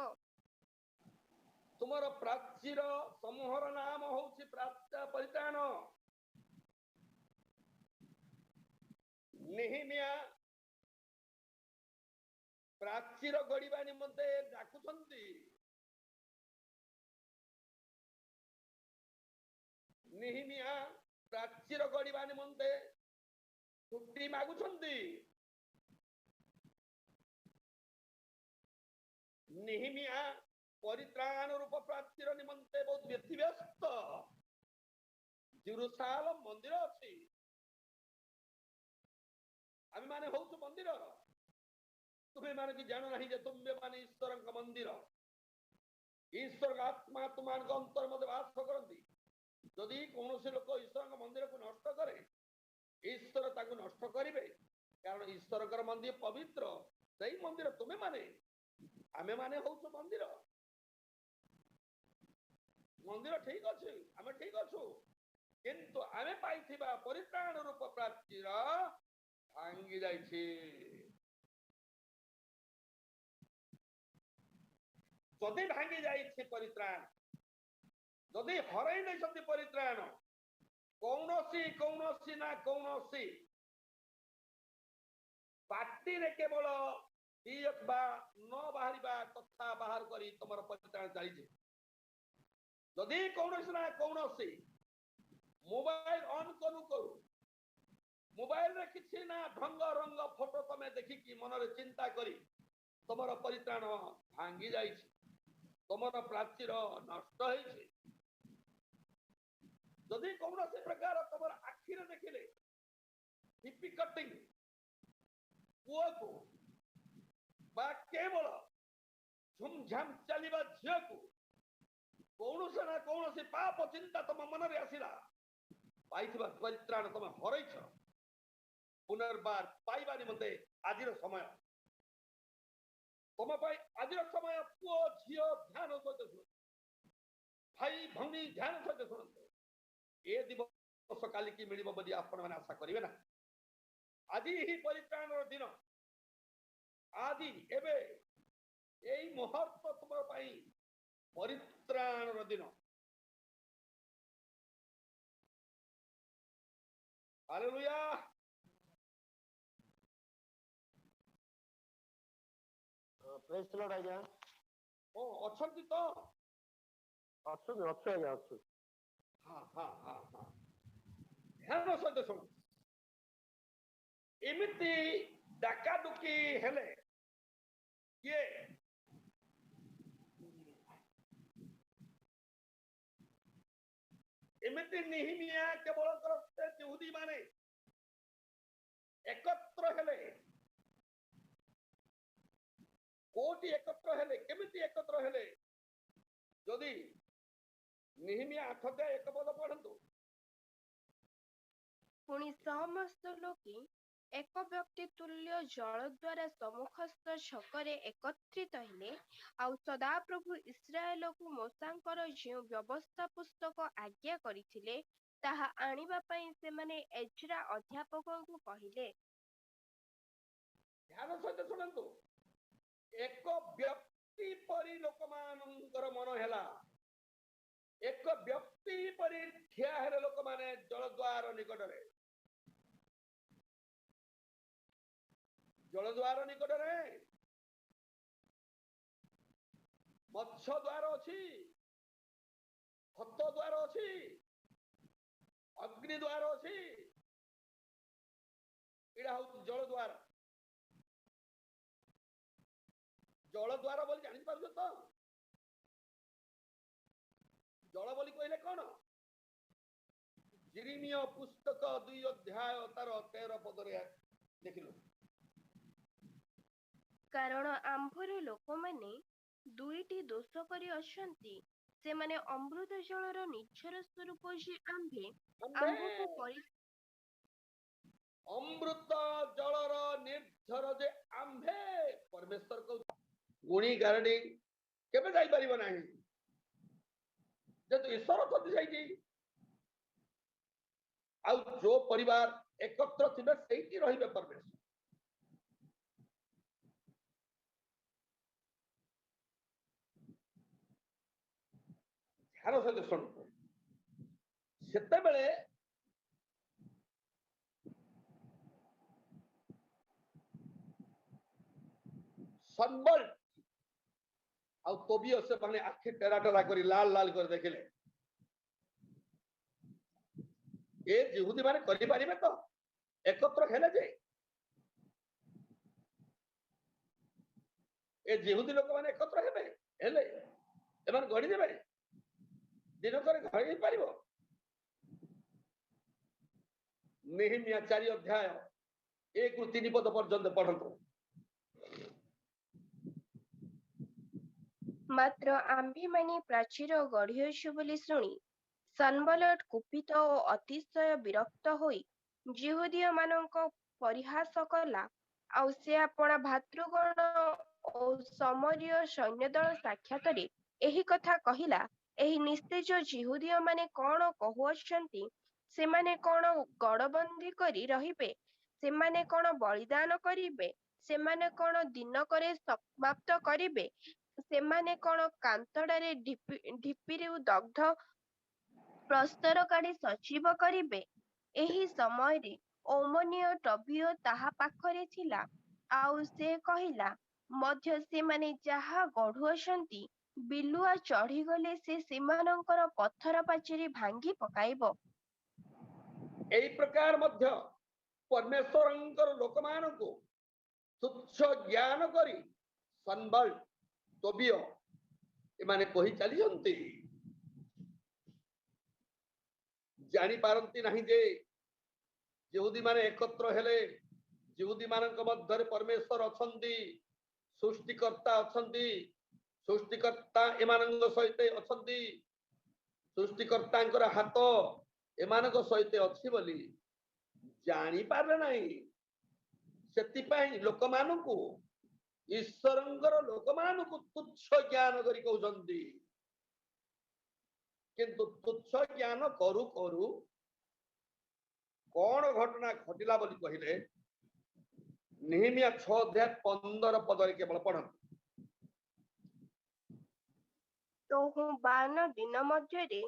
ତୁମର ପ୍ରାଚୀର ସମୂହର ନାମ ହଉଛି ପରିତ୍ରାଣ। ନେହେମିଆ ପ୍ରାଚୀର ଗଢିବା ନିମନ୍ତେ ଡାକୁଛନ୍ତି। ନେହେମିଆ ପ୍ରାଚୀର ଗଢିବା ନିମନ୍ତେ ଛୁଟି ମାଗୁଛନ୍ତି। ନେହେମିଆ ପରିତ୍ରାଣ ରୂପ ପ୍ରାଚୀର ନିମନ୍ତେ ବହୁତ ବ୍ୟତିବ୍ୟସ୍ତ। ଜେରୁସାଲେମ ମନ୍ଦିର ଅଛି, ଆମେ ମାନେ ହଉଛୁ ମନ୍ଦିର। ତୁମେ ମାନେ କି ଜାଣ ନାହିଁ ଯେ ତୁମେ ମାନେ ଈଶ୍ୱରଙ୍କ ମନ୍ଦିର। ଈଶ୍ୱରଙ୍କ ଆତ୍ମା ତୁମମାନଙ୍କ ଅନ୍ତର ମଧ୍ୟରେ ବାସ କରନ୍ତି। ଯଦି କୌଣସି ଲୋକ ଈଶ୍ୱରଙ୍କ ମନ୍ଦିରକୁ ନଷ୍ଟ କରେ, ଈଶ୍ୱର ତାକୁ ନଷ୍ଟ କରିବେ, କାରଣ ଈଶ୍ୱରଙ୍କର ମନ୍ଦିର ପବିତ୍ର। ସେଇ ମନ୍ଦିର ତୁମେ ମାନେ, ଆମେ ମାନେ ହଉଛୁ ମନ୍ଦିର। ମନ୍ଦିର ଠିକ ଅଛି, ଆମେ ଠିକ ଅଛୁ, କିନ୍ତୁ ଆମେ ପାଇଥିବା ପରିତ୍ରାଣ ରୂପ ପ୍ରାଚୀର ଭାଙ୍ଗି ଯାଇଛି। ଯଦି ଭାଙ୍ଗି ଯାଇଛି ପରିତ୍ରାଣ, ଯଦି ହରାଇ ଦେଇଛନ୍ତି ପରିତ୍ରାଣ, କୌଣସି ନା କୌଣସି ପାଟିରେ କେବଳ ବା ନ ବାହାରିବା କଥା ବାହାର କରି ତମର ପରିତ୍ରାଣ ଚାଲିଛି। ଯଦି କୌଣସି ନା କୌଣସି ମୋବାଇଲ ଅନ୍ କରୁ କରୁ ମୋବାଇଲରେ କିଛି ନା ଢଙ୍ଗ ରଙ୍ଗ ଫଟୋ ତମେ ଦେଖିକି ମନରେ ଚିନ୍ତା କରି ତମର ପରିତ୍ରାଣ ଭାଙ୍ଗି ଯାଇଛି, ତମର ପ୍ରାଚୀର ନଷ୍ଟ ହେଇଛି। ଯଦି କୌଣସି ପ୍ରକାର ତମର ଆଖିରେ ଦେଖିଲେ ହିପି କଟିଂ ପୁଅକୁ ବା କେବଳ ଝୁମଝାମ ଚାଲିବା ଝିଅକୁ କୌଣସି ନା କୌଣସି ପାପ ଚିନ୍ତା ତମ ମନରେ ଆସିଲା, ପାଇଥିବା ପରିତ୍ରାଣ ତମେ ହରାଇଛ। ପୁନର୍ବାର ପାଇବା ନିମନ୍ତେ ଆଜିର ସମୟ ତମ ପାଇଁ। ଆଜିର ସମୟ ପୁଅ ଝିଅ ଧ୍ୟାନ ସହିତ ଶୁଣନ୍ତୁ, ଭାଇ ଭଉଣୀ ଧ୍ୟାନ ସହିତ ଶୁଣନ୍ତୁ। ଏ ଦିବସ କାଲିକି ମିଳିବ ବୋଲି ଆପଣ ମାନେ ଆଶା କରିବେ ନା। ଆଜି ହିଁ ପରିତ୍ରାଣର ଦିନ। ଆଜି ଏବେ ଏଇ ମୁହୂର୍ତ୍ତ ତୁମ ପାଇଁ ପରିତ୍ରାଣର ଦିନ। ହାଲେଲୁୟା। ପ୍ରେଜ୍ ଲର୍ଡ ଆଜ୍ଞା। ଓ ଅଛନ୍ତି ତ? ଅଛୁ ଆଜ୍ଞା, ଅଛୁ। ଧ୍ୟାନ ସହିତ ଶୁଣ। ଏମିତି ଡାକାଡୁକି ହେଲେ କିଏ ଏମିତି ନେହେମିଆ କେବଳ ଯହୂଦୀ ମାନେ ଏକତ୍ର ହେଲେ। କୋଉଠି ଏକତ୍ର ହେଲେ, କେମିତି ଏକତ୍ର ହେଲେ? ଯଦି ନେହେମିଆ 8:1 ପଢନ୍ତୁ। ପୁଣି ସମସ୍ତ ଲୋକେ ଏକ ବ୍ୟକ୍ତି ତୁଲ୍ୟ ଜଳ ଦ୍ୱାରା ସମ୍ମୁଖସ୍ଥ ଛକରେ ଏକତ୍ରିତ ହେଲେ। ଆଉ ସଦାପ୍ରଭୁ ଇସ୍ରାଏଲକୁ ମୋଶାଙ୍କର ଯେଉଁ ବ୍ୟବସ୍ଥା ପୁସ୍ତକ ଆଜ୍ଞା କରିଥିଲେ ତାହା ଆଣିବା ପାଇଁ ସେମାନେ ଏଜ୍ରା ଅଧ୍ୟାପକଙ୍କୁ କହିଲେ। ଧ୍ୟାନ ସହିତ ଶୁଣନ୍ତୁ, ଏକ ବ୍ୟକ୍ତି ପରି ଲୋକମାନଙ୍କର ମନ ହେଲା, ଏକ ବ୍ୟକ୍ତି ପରି ଠିଆ ହେଲେ ଲୋକମାନେ ଜଳଦ୍ୱାର ନିକଟରେ। ଜଳଦ୍ୱାର ନିକଟରେ ମତ୍ସ୍ୟ ଦ୍ୱାର ଅଛି, ଖତ ଦ୍ୱାର ଅଛି, ଅଗ୍ନି ଦ୍ୱାର ଅଛି। ଏଇଟା ହଉଛି ଜଳଦ୍ୱାର। ଜଳଦ୍ୱାର ବୋଲି ଜାଣିପାରୁଛ ତ? ଜଳ ବୋଲି କହିଲେ କଣ? ଜିରିମିୟ ପୁସ୍ତକ 2 ଅଧ୍ୟାୟ ତାର 13 ପଦରେ ଦେଖିଲୁ। କାରଣ ଆମ୍ଭର ଲୋକମାନେ ଦୁଇଟି ଦୋଷ କରି ଅଛନ୍ତି। ସେମାନେ ଅମୃତ ଜଳର ନିର୍ଝର ସ୍ୱରୂପ ଯେ ଆମ୍ଭକୁ ଅମୃତ ଜଳର ନିର୍ଝର ଯେ ଆମ୍ଭେ ପରମେଶ୍ୱର କହୁଛନ୍ତି। ଗୁଣି ଗାରେଡି କେବେ ଯାଇପାରିବ ନାହିଁ, ଯେହେତୁ ଈଶ୍ୱର ଅଛନ୍ତି ସେଇଠି। ଆଉ ଯୋଉ ପରିବାର ଏକତ୍ର ଥିବେ ସେଇଠି ରହିବେ ପରମେଶ୍ୱର। ଧ୍ୟାନ ସହିତ ଶୁଣନ୍ତୁ, ସେତେବେଳେ ସମ୍ବଳ ଆଉ ତୋବିୟ ସେମାନେ ଆଖି ଟେରା ଟେରା କରି ଲାଲ ଲାଲ କରି ଦେଖିଲେ। ଏ ଜିହୁଦୀ ମାନେ କରିପାରିବେ ତ ଏକତ୍ର ହେଲେ ଯେ? ଏ ଜିହୁଦୀ ଲୋକମାନେ ଏକତ୍ର ହେବେ, ହେଲେ ଏମାନେ ଗଢିଦେବେ, ଦିନକରେ ଘଡ଼ି ପାରିବ? ନେହେମିୟା 4 ଅଧ୍ୟାୟ 1 ରୁ 3 ପଦ ପର୍ଯ୍ୟନ୍ତ ପଢନ୍ତୁ। ମାତ୍ର ଆମ୍ଭେମାନେ ପ୍ରାଚୀର ଗଢ଼ିଅଛୁ ବୋଲି ଶୁଣି ସନବଲଟ କୁପିତ ଓ ଅତିଶୟ ବିରକ୍ତ ହୋଇ ଯିହୁଦୀୟମାନଙ୍କ ପରିହାସ କଲା। ଆଉ ସେ ଆପଣା ଭାତୃଗଣ ଓ ସମରୀୟ ସୈନ୍ୟଦଳ ସାକ୍ଷାତରେ ଏହି କଥା କହିଲା, ଏହି ନିସ୍ତେଜ ଯିହୁଦୀୟମାନେ କଣ କହୁଅଛନ୍ତି? ସେମାନେ କଣ ଗଡ଼ବନ୍ଦୀ କରି ରହିବେ? ସେମାନେ କଣ ବଳିଦାନ କରିବେ? ସେମାନେ କଣ ଦିନକରେ ସମାପ୍ତ କରିବେ? ସେମାନେ କଣ କାନ୍ତଡ଼ାରେ ଢିପିରୁ ଦଗ୍ଧ ପ୍ରସ୍ତର କାଢ଼ି ସଜୀବ କରିବେ? ଏହି ସମୟରେ ଔମନୀୟ ଟୋବିୟ ତାହା ପାଖରେ ଥିଲା। ଆଉ ସେ କହିଲା ମଧ୍ୟ, ସେମାନେ ଯାହା ଗଢ଼ୁଅଛନ୍ତି ବିଲୁଆ ଚଢ଼ିଗଲେ ସେ ସେମାନଙ୍କର ପଥର ପାଚେରୀ ଭାଙ୍ଗି ପକାଇବ। ଏହି ପ୍ରକାର ମଧ୍ୟ ପରମେଶ୍ୱରଙ୍କର ଲୋକମାନଙ୍କୁ ତୁଚ୍ଛ ଜ୍ଞାନ କରି ସନବଲ ତୋବିୟ ଏମାନେ କହି ଚାଲିଛନ୍ତି। ଜାଣିପାରନ୍ତି ନାହିଁ ଯେ ଯିହୁଦୀ ମାନେ ଏକତ୍ର ହେଲେ ଯିହୁଦୀ ମାନଙ୍କ ମଧ୍ୟରେ ପରମେଶ୍ୱର ଅଛନ୍ତି, ସୃଷ୍ଟିକର୍ତ୍ତା ଅଛନ୍ତି, ସୃଷ୍ଟିକର୍ତ୍ତା ଏମାନଙ୍କ ସହିତ ଅଛନ୍ତି, ସୃଷ୍ଟିକର୍ତ୍ତାଙ୍କର ହାତ ଏମାନଙ୍କ ସହିତ ଅଛି ବୋଲି ଜାଣିପାରିଲେ ନାହିଁ। ସେଥିପାଇଁ ଲୋକମାନଙ୍କୁ, ଈଶ୍ୱରଙ୍କର ଲୋକମାନଙ୍କୁ ତୁଚ୍ଛ ଜ୍ଞାନ କରି କହୁଛନ୍ତି। କିନ୍ତୁ ତୁଚ୍ଛ ଜ୍ଞାନ କରୁ କରୁ କଣ ଘଟଣା ଘଟିଲା ବୋଲି କହିଲେ ନେହେମିୟା 6 ଅଧ୍ୟାୟ 15 ପଦରେ କେବଳ ପଢନ୍ତୁ। ତହୁ 52 ଦିନ ମଧ୍ୟରେ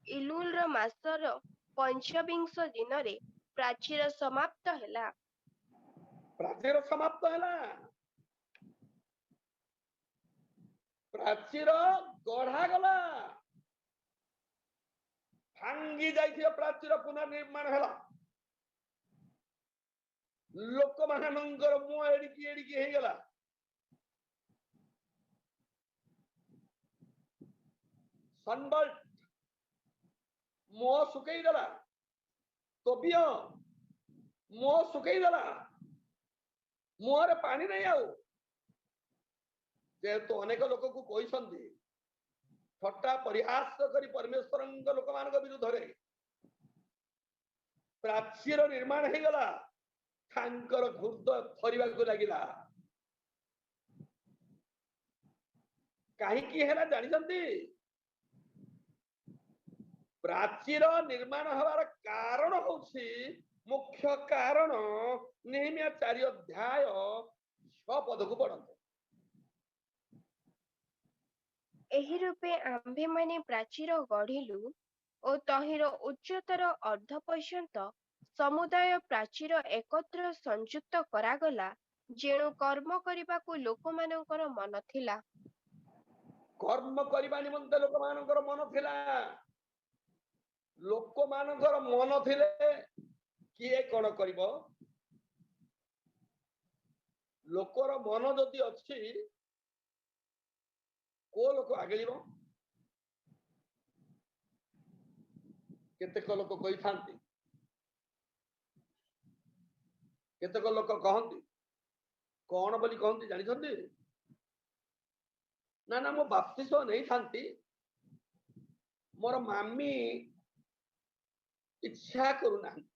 ଇଲୁଲର ମାସର 25 ଦିନରେ ପ୍ରାଚୀର ସମାପ୍ତ ହେଲା। ପ୍ରାଚୀର ସମାପ୍ତ ହେଲା, ପ୍ରାଚୀର ଗଢାଗଲା, ଭାଙ୍ଗି ଯାଇଥିବା ପ୍ରାଚୀର ପୁନର୍ନିର୍ମାଣ ହେଲା। ଲୋକମାନଙ୍କର ମୁହଁ ଏଡିକି ଏଡିକି ହେଇଗଲା। ସନବଲ ମୁହଁ ଶୁଖେଇ ଦେଲା, ତୋବିୟ ମୁହଁ ଶୁଖେଇ ଦେଲା, ମୁହଁରେ ପାଣି ନାହିଁ ଆଉ। ଯେହେତୁ ଅନେକ ଲୋକକୁ କହିଛନ୍ତି ଥଟ୍ଟା ପରିହାସ କରି ତାଙ୍କର ହୃଦୟ ଥରିବାକୁ ଲାଗିଲା। କାହିଁକି ହେଲା ଜାଣିଛନ୍ତି? ପ୍ରାଚୀର ନିର୍ମାଣ ହେବାର କାରଣ ହଉଛି, ମୁଖ୍ୟ କାରଣ ନେହେମିଆ 4 ଅଧ୍ୟାୟ 6 ପଦକୁ ପଢନ୍ତୁ। ଏହି ରୂପେ ଆମ୍ଭେମାନେ ପ୍ରାଚୀର ଗଢ଼ିଲୁ ଓ ତହିଁର ଉଚ୍ଚତର ଅର୍ଦ୍ଧ ପର୍ଯ୍ୟନ୍ତ ସମୁଦାୟ ପ୍ରାଚୀର ଏକତ୍ର ସଂଯୁକ୍ତ କରାଗଲା, ଯେଣୁ କର୍ମ କରିବାକୁ ଲୋକମାନଙ୍କର ମନ ଥିଲା। କର୍ମ କରିବା ନିମନ୍ତେ ଲୋକମାନଙ୍କର ମନ ଥିଲା। ଲୋକମାନଙ୍କର ମନ ଥିଲେ କିଏ କଣ କରିବ? ଲୋକର ମନ ଯଦି ଅଛି, କୋ ଲୋକ ଆଗେଳିବ? କେତେକ ଲୋକ କହିଥାନ୍ତି, କେତେକ ଲୋକ କହନ୍ତି, କଣ ବୋଲି କହନ୍ତି ଜାଣିଛନ୍ତି? ନା ନା ମୁଁ ବାପ୍ତିସ୍ମ ନେଇଥାନ୍ତି, ମୋର ମାମି ଇଚ୍ଛା କରୁନାହାନ୍ତି,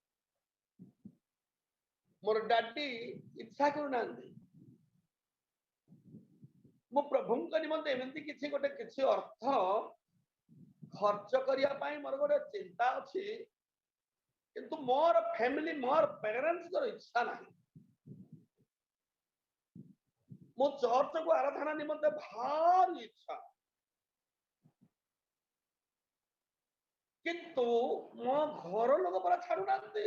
ମୋର ଡାଡି ଇଚ୍ଛା କରୁନାହାନ୍ତି, ମୁଁ ପ୍ରଭୁଙ୍କ ନିମନ୍ତେ ଏମିତି କିଛି ଅର୍ଥ ଖର୍ଚ୍ଚ କରିବା ପାଇଁ ମୋର ଗୋଟେ ଚିନ୍ତା ଅଛି, କିନ୍ତୁ ମୋର ଫ୍ୟାମିଲି, ମୋର ପ୍ୟାରେଣ୍ଟସଙ୍କର ଇଚ୍ଛା ନାହିଁ। ମୋ ଚର୍ଚ୍ଚକୁ ଆରାଧନା ନିମନ୍ତେ ଭାରି ଇଚ୍ଛା, କିନ୍ତୁ ମୋ ଘର ଲୋକ ପରା ଛାଡୁନାହାନ୍ତି।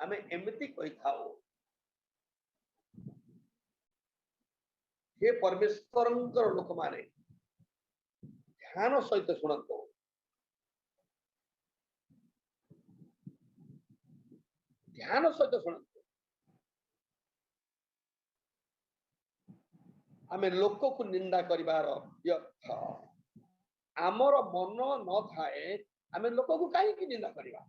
ଆମେ ଏମିତି କହିଥାଉ। हे परमेश्वरଙ୍କର ଲୋକମାନେ ଧ୍ୟାନ ସହିତ ଶୁଣନ୍ତୁ। ଧ୍ୟାନ ସହିତ ଶୁଣନ୍ତୁ। ଆମେ ଲୋକକୁ ନିନ୍ଦା କରିବାର ବ୍ୟର୍ଥ। ଆମର ମନ ନଥାଏ, ଆମେ ଲୋକକୁ କାହିଁକି ନିନ୍ଦା କରିବା?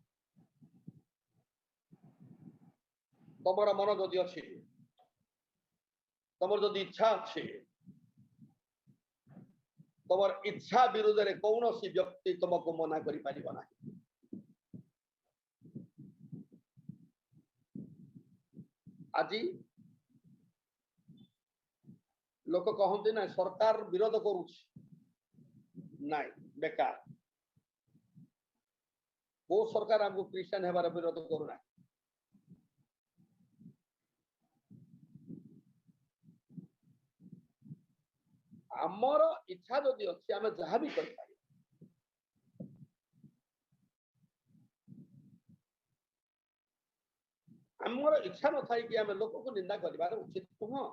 ତମର ମନ ଯଦି ଅଛି, ତମର ଯଦି ଇଚ୍ଛା ଅଛି, ତମର ଇଚ୍ଛା ବିରୁଦ୍ଧରେ କୌଣସି ବ୍ୟକ୍ତି ତମକୁ ମନା କରିପାରିବ ନାହିଁ। ଆଜି ଲୋକ କହନ୍ତି ନା ସରକାର ବିରୋଧ କରୁଛି, ନାଇଁ ବେକାର। କୋଉ ସରକାର ଆମକୁ ଖ୍ରୀଷ୍ଟିଆନ ହେବାର ବିରୋଧ କରୁନାହିଁ। ଆମର ଇଚ୍ଛା ଯଦି ଅଛି, ଆମେ ଯାହା ବି କରିପାରିବା। ଆମର ଇଚ୍ଛା ନଥାଇ କି ଆମେ ଲୋକକୁ ନିନ୍ଦା କରିବାର ଉଚିତ ନୁହଁ।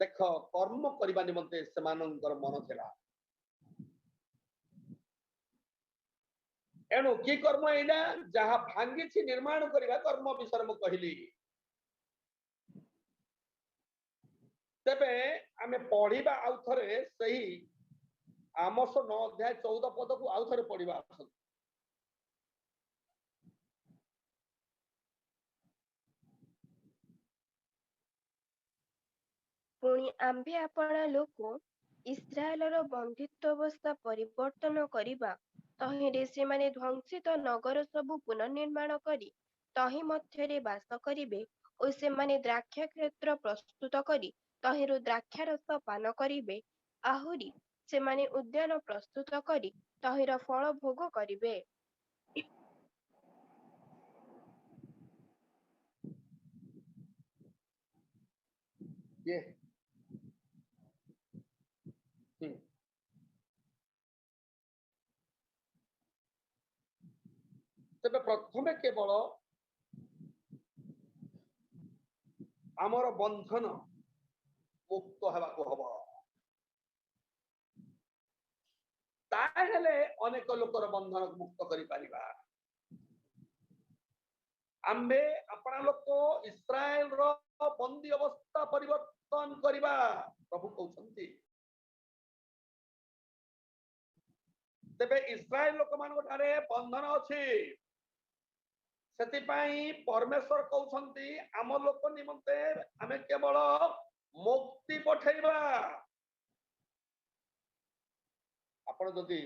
ଦେଖ, କର୍ମ କରିବା ନିମନ୍ତେ ସେମାନଙ୍କର ମନ ଥିଲା। ଏଣୁ କି କର୍ମ ଏଇଟା? ଯାହା ଭାଙ୍ଗିଛି ନିର୍ମାଣ କରିବା କର୍ମ ବିଷୟରେ ମୁଁ କହିଲି। ତେବେ ଆମେ ପଢିବା ଆଉ ଥରେ ସେହି ଆମୋସ 9 ଅଧ୍ୟାୟ 14 ପଦକୁ ଆଉ ଥରେ ପଢିବା। ପୁଣି ଆମ୍ଭେ ଆପଣା ଲୋକ ଇସ୍ରାଏଲର ବନ୍ଦିତ୍ୱାବସ୍ଥା ପରିବର୍ତ୍ତନ କରିବା, ତହିଁରେ ସେମାନେ ଧ୍ୱଂସିତ ନଗର ସବୁ ପୁନର୍ନିର୍ମାଣ କରି ତହିଁ ମଧ୍ୟରେ ବାସ କରିବେ ଓ ସେମାନେ ଦ୍ରାକ୍ଷା କ୍ଷେତ୍ର ପ୍ରସ୍ତୁତ କରି ତହିଁରୁ ଦ୍ରାକ୍ଷାରସ ପାନ କରିବେ। ଆହୁରି ସେମାନେ ଉଦ୍ୟାନ ପ୍ରସ୍ତୁତ କରି ତହିଁର ଫଳ ଭୋଗ କରିବେ। ତେବେ ପ୍ରଥମେ କେବଳ ଆମର ବନ୍ଧନ ମୁକ୍ତ ହେବାକୁ ହବ, ତାହେଲେ ଅନେକ ଲୋକର ବନ୍ଧନ ମୁକ୍ତ କରିପାରିବା। ଆମ୍ଭେ ଆପଣା ଲୋକ ଇସ୍ରାଏଲର ବନ୍ଦୀ ଅବସ୍ଥା ପରିବର୍ତ୍ତନ କରିବା, ପ୍ରଭୁ କହୁଛନ୍ତି। ତେବେ ଇସ୍ରାଏଲ ଲୋକମାନଙ୍କ ଠାରେ ବନ୍ଧନ ଅଛି, ସେଥିପାଇଁ ପରମେଶ୍ୱର କହୁଛନ୍ତି ଆମ ଲୋକ ନିମନ୍ତେ ଆମେ କେବଳ ମୁକ୍ତି ପଠେଇବା। ଆପଣ ଯଦି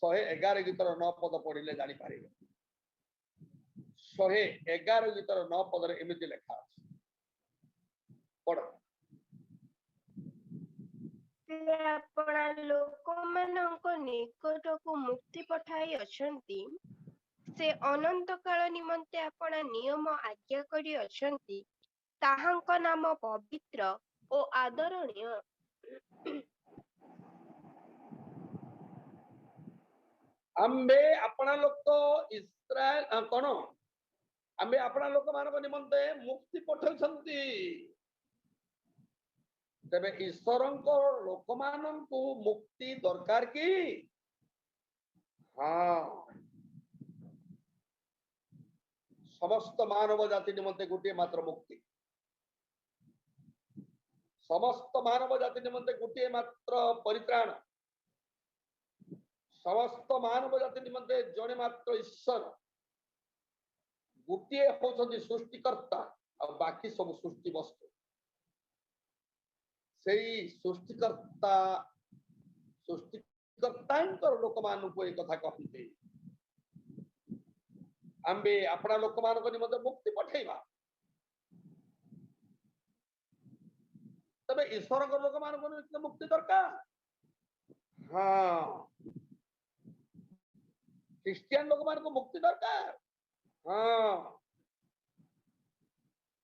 111 गीतर 9 पद पढ़िले जानी पारिबे 111 गीतर 9 पदरे एमिति लेखा अछि पढ़ से अपना ଲୋକମାନଙ୍କ ନିକଟକୁ ମୁକ୍ତି ପଠାଇ ଅଛନ୍ତି ସେ ଅନନ୍ତ କାଳ ନିମନ୍ତେ ଆପଣା ନିୟମ ଆଜ୍ଞା କରି ଅଛନ୍ତି ତାହାଙ୍କ ନାମ ପବିତ୍ର ଓ ଆଦରଣୀୟ आम्बे अपना लोक इस्राएल कोन आम्बे अपना लोक मानक निमंते मुक्ति पठाउछंती तबे ईश्वरंको लोक माननकु मुक्ति दरकार की हां समस्त मानव जाति निमंते गोटे मात्र मुक्ति समस्त मानव जाति निमंते गोटे मात्र परित्राण समस्त मानव जाति निमंते जने मात्र ईश्वर गोटे होछंती सृष्टिकर्ता और बाकी सब सृष्टि वस्तु सेई सृष्टिकर्तांकर लोक मानकु एक कथा कहते आम्बे अपना लोक मानक निमंते मुक्ति पठाइबा तबे ईश्वर को लोक मानक निमंते मुक्ति दरकार हां क्रिश्चियन लोक मानक मुक्ति दरकार हां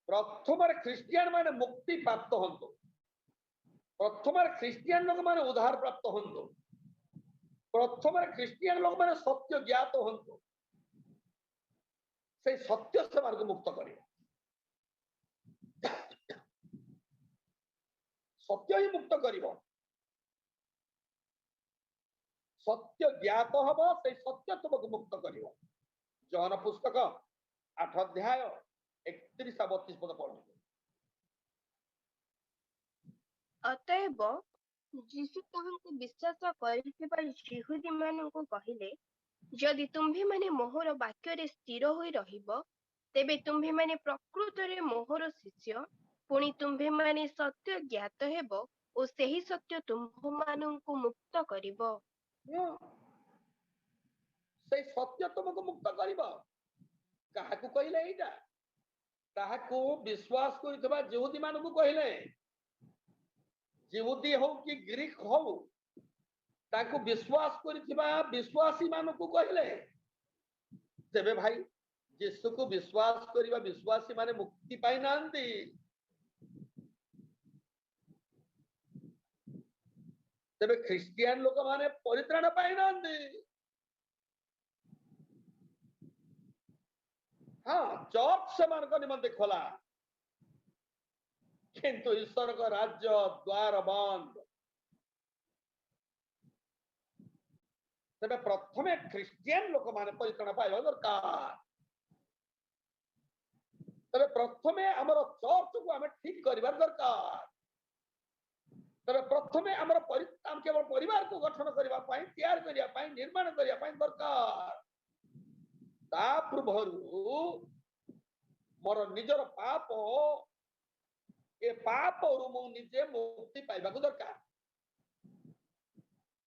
प्रथम क्रिश्चियन माने मुक्ति प्राप्त हंतो प्रथम क्रिश्चियन लोक माने उद्धार प्राप्त हंतो प्रथम क्रिश्चियन लोक माने सत्य ज्ञात हंतो से सत्य से मार्ग मुक्त करियो सत्य ही मुक्त करियो सत्य ज्ञात हबो से सत्य तुमको मुक्त करियो जॉन पुस्तक 8 अध्याय 31 32 पद पढ़ो ଅତଏବ ଯୀଶୁ ତାହାଙ୍କୁ ବିଶ୍ୱାସ କରିଥିବା ଯିହୁଦୀମାନଙ୍କୁ କହିଲେ ଯଦି ତୁମ୍ଭେମାନେ ମୋହର ବାକ୍ୟରେ ସ୍ଥିର ହୋଇ ରହିବ ତେବେ ତୁମ୍ଭେମାନେ ପ୍ରକୃତରେ ମୋହର ଶିଷ୍ୟ ପୁଣି ତୁମ୍ଭେମାନେ ସତ୍ୟ ଜ୍ଞାତ ହେବ ଓ ସେହି ସତ୍ୟ ତୁମ୍ଭମାନଙ୍କୁ ମୁକ୍ତ କରିବ से सत्य तुमको मुक्त करिबो काहाकू कहिले एटा ताहाकू विश्वास करितबा यहूदी मानकू कहिले यहूदी हो कि ग्रीक हो ताकू विश्वास करितबा विश्वासी मानकू कहिले तेबे भाई यीशु को विश्वास करिबा विश्वासी माने मुक्ति पाई नांती तेबे क्रिश्चियन लोक माने परित्राण पाई नांती हाँ चर्च से मान निमंते खोला किंतु ईश्वर का राज्य द्वार बंद तेबे प्रथमे क्रिश्चियन लोक माने परित्राण पाइबा दरकार तेबे प्रथमे हमर चर्च को हमें ठीक करिबा दरकार तेबे प्रथमे हमर परित्राण केवल परिवार को गठन करिबा पाई तैयार करिया पाई निर्माण करिया पाई दरकार ता पूर्वरु मोर निजर पाप ए पाप मु निजे मुक्ति पाइबा को दरकार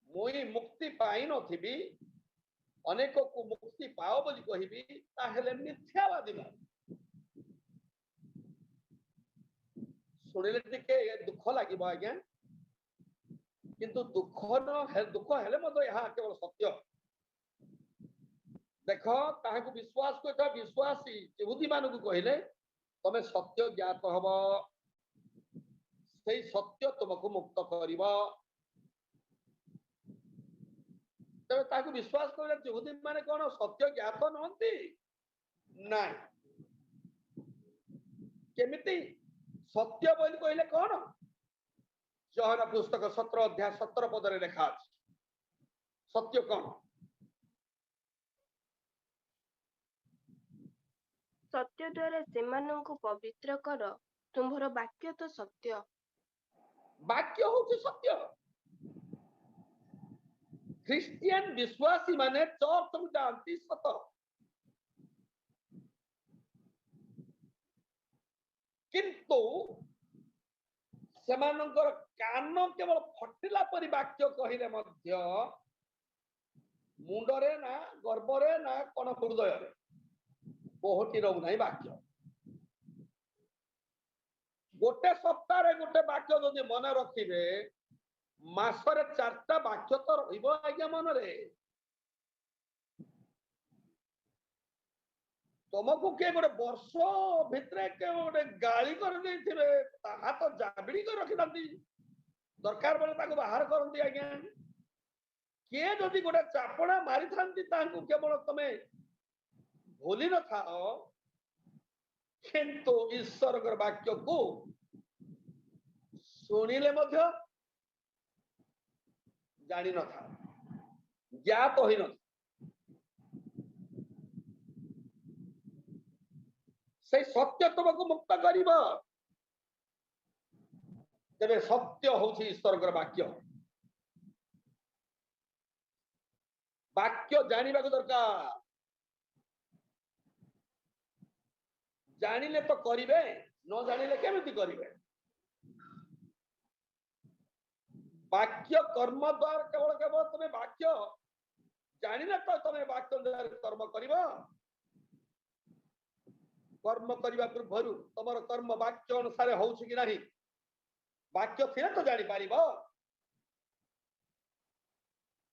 मुई मुक्ति पाई नथिबी अनेक को मुक्ति पाओ बोली कहिबी ताहेले मिथ्यावादी बा सुनिले टिके दुख लागिबो आज्ञा किंतु दुख हेले मतो यहाँ केवल सत्य देखो ताहाकू विश्वास करता विश्वासी यहूदी मानकू कहिले तमे सत्य ज्ञात हबो सेही सत्य तुमको मुक्त करिबो तबे ताहाकू विश्वास करले यहूदी माने कोन सत्य ज्ञात नहंती नाही केमिति सत्य बोली कहिले कोन जहन पुस्तक 17 अध्याय 17 पद रे लिखा अछि सत्य कोन ସତ୍ୟ ଦ୍ୱାରା ସେମାନଙ୍କୁ ପବିତ୍ର କର ତୁମ୍ଭର ବାକ୍ୟ ତ ସତ୍ୟ वाक्य होची सत्य क्रिश्चियन विश्वासी माने चर्च को जानती सत किंतु सेमानंकर कान केवल फटिला परि वाक्य कहिले मध्य मुंडरे ना गर्भरे ना कौन हृदय बहुटी रहुना वाक्य गोटे सप्ताह गोटे वाक्य जदि मन रखिबे मासरे 4टा वाक्य तो रहिबो आज्ञा मन रे तुमको किए गोटे वर्ष भितर के गोटे गाली कर देथिबे ताहा तो जाबिड़ी कर रखि दंती दरकार बेले ताको बाहर करंती आज्ञा किए जदि गोटे चापड़ा मारी थांती तांको केवल तमे भूली न थाओ किंतु ईश्वर वाक्य को शुणिले मध्य जानी न था ज्ञात होई न से सत्य तुमको मुक्त करिब तेरे सत्य होछि ईश्वर वाक्य वाक्य जानिबा को दरकार जानिले तो करिवे न जानिले केमिति करिवे वाक्य कर्म द्वारा केवल केवल तुम वाक्य जानिले तो तुम वाक्य द्वारा कर्म करिबो कर्म करने पूर्व तुम कर्म वाक्य अनुसार हो कि नहीं वाक्य थे तो जानी पार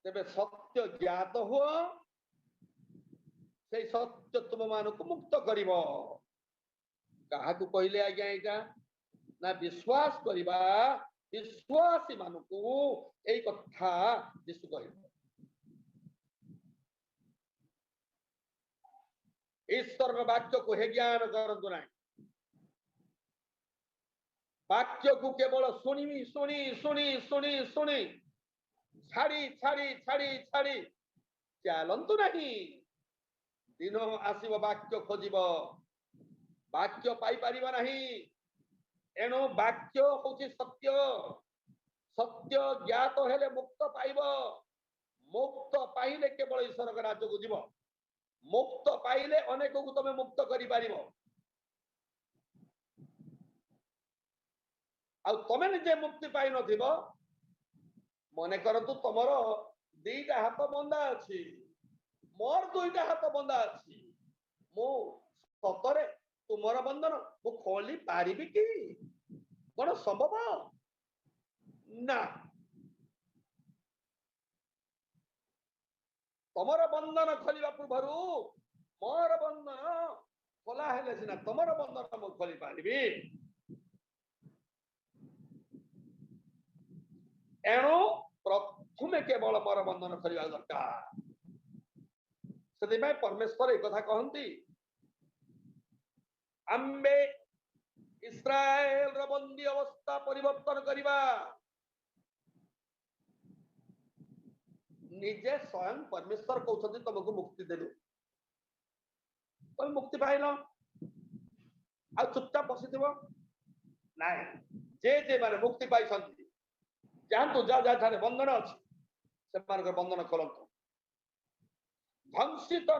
तेरे सत्य ज्ञात हो से सत्य तुम मान को मुक्त कर कहले आज्ञा यहाँ ना विश्वास करवा विश्वासी मान को यही कथा यीशु कह ईश्वर वाक्य को हे ज्ञान करतु ना वाक्य को केवल शुणी शुणी शुणी शुणी शुणी छाड़ी छाड़ी छाड़ी छाड़ी चलतु नहीं दिन आसब वाक्य खोज वाक्य पाई पार नहीं एणु वाक्य हूँ सत्य सत्य ज्ञात हेले मुक्त पाइब मुक्त पाइले केवल ईश्वर राज्य को जीव मुक्त पाइले अनेक को तुम मुक्त करि पारिबो आ तुम निजे मुक्ति पाई नथिबो मने करतु तुमर दुईटा हाथ बंधा अछि मोर दुईटा हाथ बंधा अछि मो सतरे तुमर बंधन मु खोली पारिबी कि कोन संभव ना तुमर बंधन खोलिबा पूर्व मोर बंधन खोला हेले सिना तुमर बंधन मु खोली पारिबी एणु प्रथमे केवल मोर बंधन खोलिबा दरकार से परमेश्वर एक कथा कहती आम्बे इस्राएल रो बंदी अवस्था परिवर्तन करिबा निजे स्वयं परमेश्वर कहते तुमको मुक्ति देलु तुम मुक्ति पाइल आ चुपचाप बसी ना जे माने मुक्ति पाई जातु जा जा बंधन अच्छी से बंधन खोलतु ध्वंसित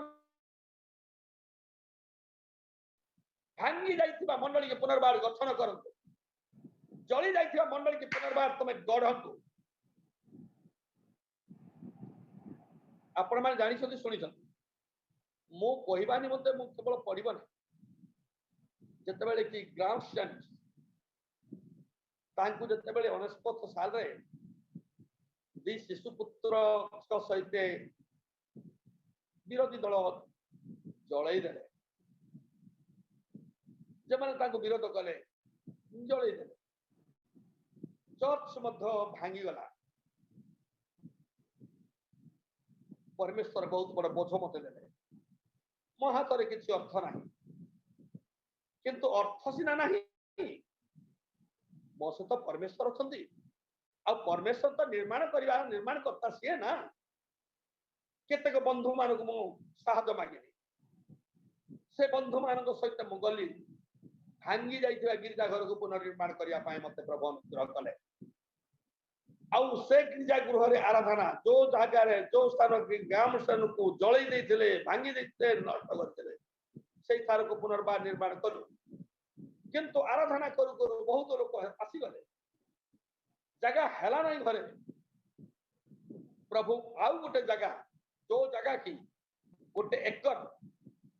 भांगी जाइथिबा मंडली के पुनर्बार गठन करंतु जली जाइथिबा मंडली के पुनर्बार तुम गढ़ंतु आपण माने जानि छथि सुनि छथि मो कहिबा निमंते मु केवल पढिबो ना जतेबेले कि ग्राउंड स्टैंड तांकु जतेबेले 69 साल रे दी शिशुपुत्र सहित विरोधी दल जलई देले जमाने तांको विरोध कले जलई देले चर्च मध्य भांगी गला परमेश्वर बहुत बड़ बोझ मत देले मो हाथ रे किछि अर्थ नाही किंतु अर्थ सिना नाही मो सहित परमेश्वर अछंती आ परमेश्वर तो निर्माण करवा निर्माण करता सी ना केतेक बंधु मानक मु साहाय्य मागिली से बंधु मानक सहित मु गली भांगी जाइथिबा गिरजा घर को पुनर्निर्माण करिया पाए मते प्रभु अनुग्रह कले आउ से गिरजा गृह रे आराधना जो जगह रे जो स्थान ग्राम स्थान को जळई देथिले भांगी देथिले नष्ट करथिले सेई स्थान को पुनर्बार निर्माण करू किंतु आराधना करू करू बहुत लोक आसी गले जगह हेला नहीं घरे प्रभु आउ गोटे जगह जो जगह की गोटे एकर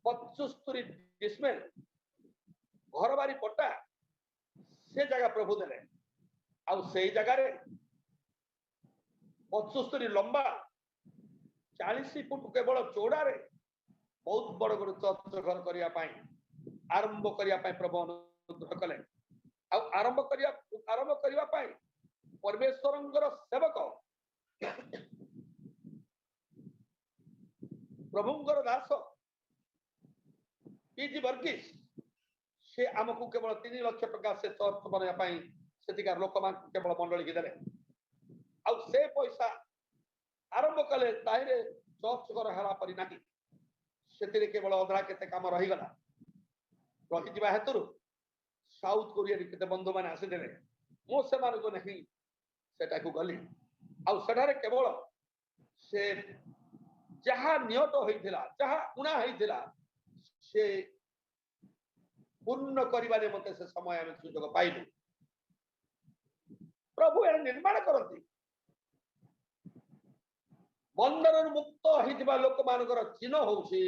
75 डिसमेल घर बारी पट्टा से जगह प्रभु देले आउ से जगह 75 लंबा 40 फुट केवल चौड़ारे बहुत बड़ बड़ चर्च घर करने आरंभ करने प्रभु अनुग्रह कले आरंभ करने परमेश्वर सेवक प्रभुंकर दास पीजी वर्गीस से आमको केवल 3 लाख टका से चर्च बनवाई से लोक मान केवल मंडली की देले से पैसा आरंभ कले ताहिरे चर्च घर हला परी नाही से केवल अधरा केते काम रहीगला रही हेतु साउथ कोरिया केते बंधु मैंने आसीदेले मो से नहीं सेटा को गली आठारे केवल से जहाँ नियत होइथिला जहाँ उना होइथिला से पूर्ण करिबारे मते से समय आमे सुयोग पाइलु प्रभु ए निर्माण करती बंधन मुक्त होइथिबा लोक मानकर चिन्ह होउछि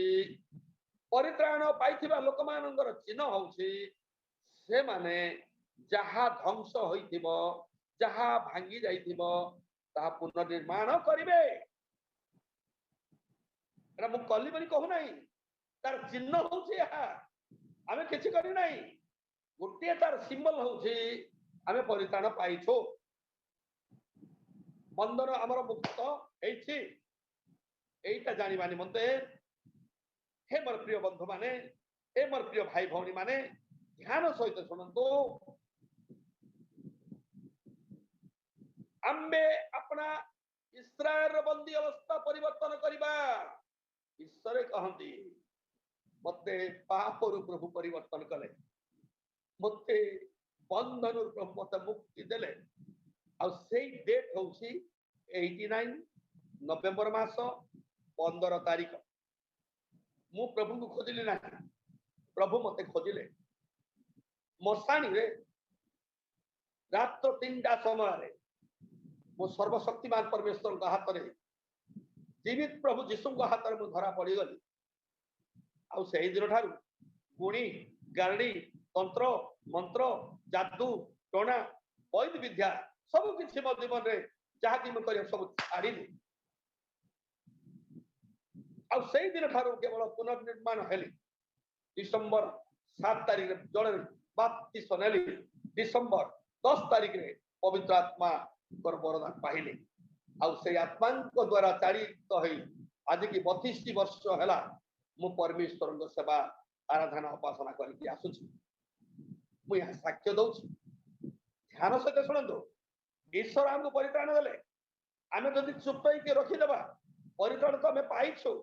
परित्राण पाइथिबा लोक मानकर चिन्ह होउछि से माने जहाँ ध्वंस होइथिबो जहाँ भांगी जाइथिबो ता पुनर्निर्माण करिवे मु कली बनी कहू नहीं तार चिन्ह होउछि आमे किछि करी नहीं गोटे तार सिंबल होउछि आमे परित्राण पाइछो बंधन आमर मुक्त हेछि एटा जानिबा निमंते हे मोर प्रिय बंधु माने हे मोर प्रिय भाई भौणी माने ध्यान सहित सुनंतु आम्बे अपना इस्राएल बंदी अवस्था परिवर्तन करिबा ईश्वर कहती मते पाप प्रभु परिवर्तन कले मते बंधन प्रभु मते मुक्ति देले से डेट हूँ 89 नवेम्बर मास 15 तारीख मु प्रभु को खोजिली ना प्रभु मते खोजिले मशाणी रे रात 3टा समय मो सर्वशक्तिमान परमेश्वर का हाथ रे जीवित प्रभु जीशु हाथ में धरा पड़गली आई दिन ठार गुणी गारणी तंत्र मंत्र जादू टोना वैद विद्या सब किसी मो जीवन में जहाँ कि सब छाड़ी आई दिन ठार केवल पुनर्निर्माण हेली डिसेम्बर 7 तारीख जड़े बाप्तिस्म नेली डिसेम्बर 10 तारीख रे पवित्र आत्मा वरदान पाइली से आत्मा द्वारा चालित आज की 32 वर्ष है मु परमेश्वर सेवा आराधना उपासना करके आसुची मु यहाँ साक्ष्य दउची ध्यान सहित शुणु ईश्वर आमको परित्राण देले आमे जदि चुप होइके रखिदेबा परित्राण तो आमे पाइछु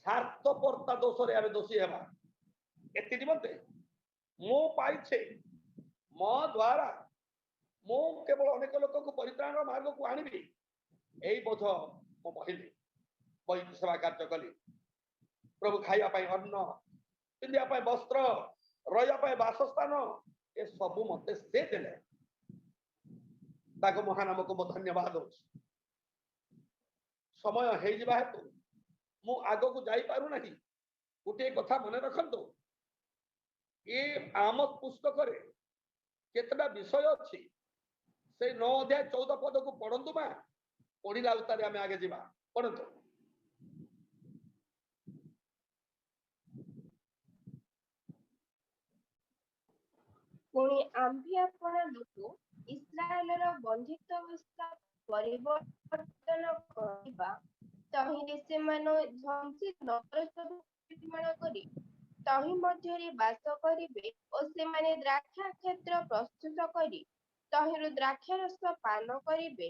स्वार्थपरता दोष रे आमे दोषी हेबा एति निमंते मु पाइछे मो द्वारा मु केवल अनेक लोक को परित्राण मार्ग को आनी यही बोध मो बहिली बही सेवा कार्य कली प्रभु खाइबा अन्न पिंधा वस्त्र रहा बासस्थान ए सब मत से देले महानाम को मो धन्यवाद समय हो हेतु मु आग को जाई पारु नहीं गोटे कथा मन रखंतु ये आम पुस्तक रे केतटा विषय अच्छी से 9 अध्याय 14 पद को पढ़ंतु मा पढ़िला उतारे आमे आगे जीवा पढ़ंतु पुणी आम्भे आपण लोक इस्राएलर बंधित्व अवस्था परिवर्तन करबा तहिरे सेमान ध्वंसित नगर सब निर्माण करी तहि मध्यरे वास करिवे और सेमाने द्राक्षा क्षेत्र प्रस्तुत करी तहिरु द्राक्षा रस पान करिवे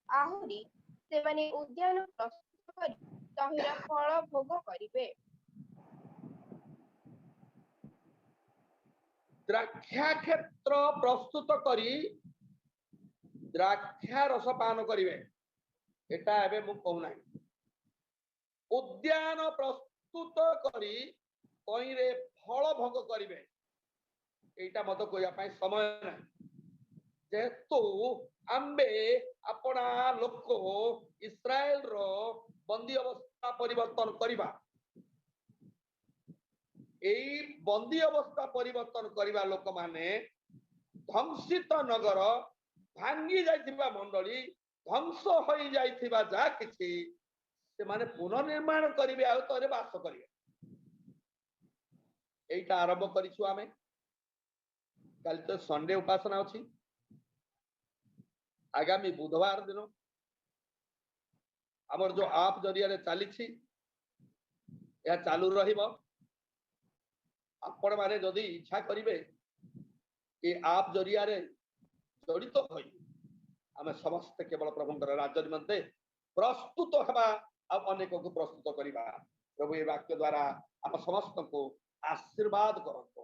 आहुरी सेमाने उद्यान प्रस्तुत करी तहिर फल भोग करिवे द्राक्षा क्षेत्र प्रस्तुत करी द्राक्षा रस पान करिवे एटा एबे मु कहू नाही उद्यान प्रस्तुत करी तहिरे फल भोग करिवे एटा मत कहया पई समय नाही जेतु आम्बे अपना लोक इस्राएल रो बंदी अवस्था परिवर्तन करिबा एई बंदी अवस्था परिवर्तन करिबा लोक माने ध्वंसित नगर भांगी जाइथिबा मंडली ध्वंस होई जाइथिबा जा किछि से माने पुनर्निर्माण करिवे आ तरे वास करिवे एटा आरंभ करिछु आमे कल तो संडे उपासना अछि आगामी बुधवार दिन हमर जो आप जरिया रे चली छी या चालू रहिबो आपण माने जदि इच्छा करिवे ए आप जरिया रे जड़ित होई आमे समस्त केवल प्रभुंकर राज्य निमंते प्रस्तुत हेबा आ अनेक को प्रस्तुत करिबा प्रभु ए वाक्य द्वारा आप समस्त को आशीर्वाद करंतु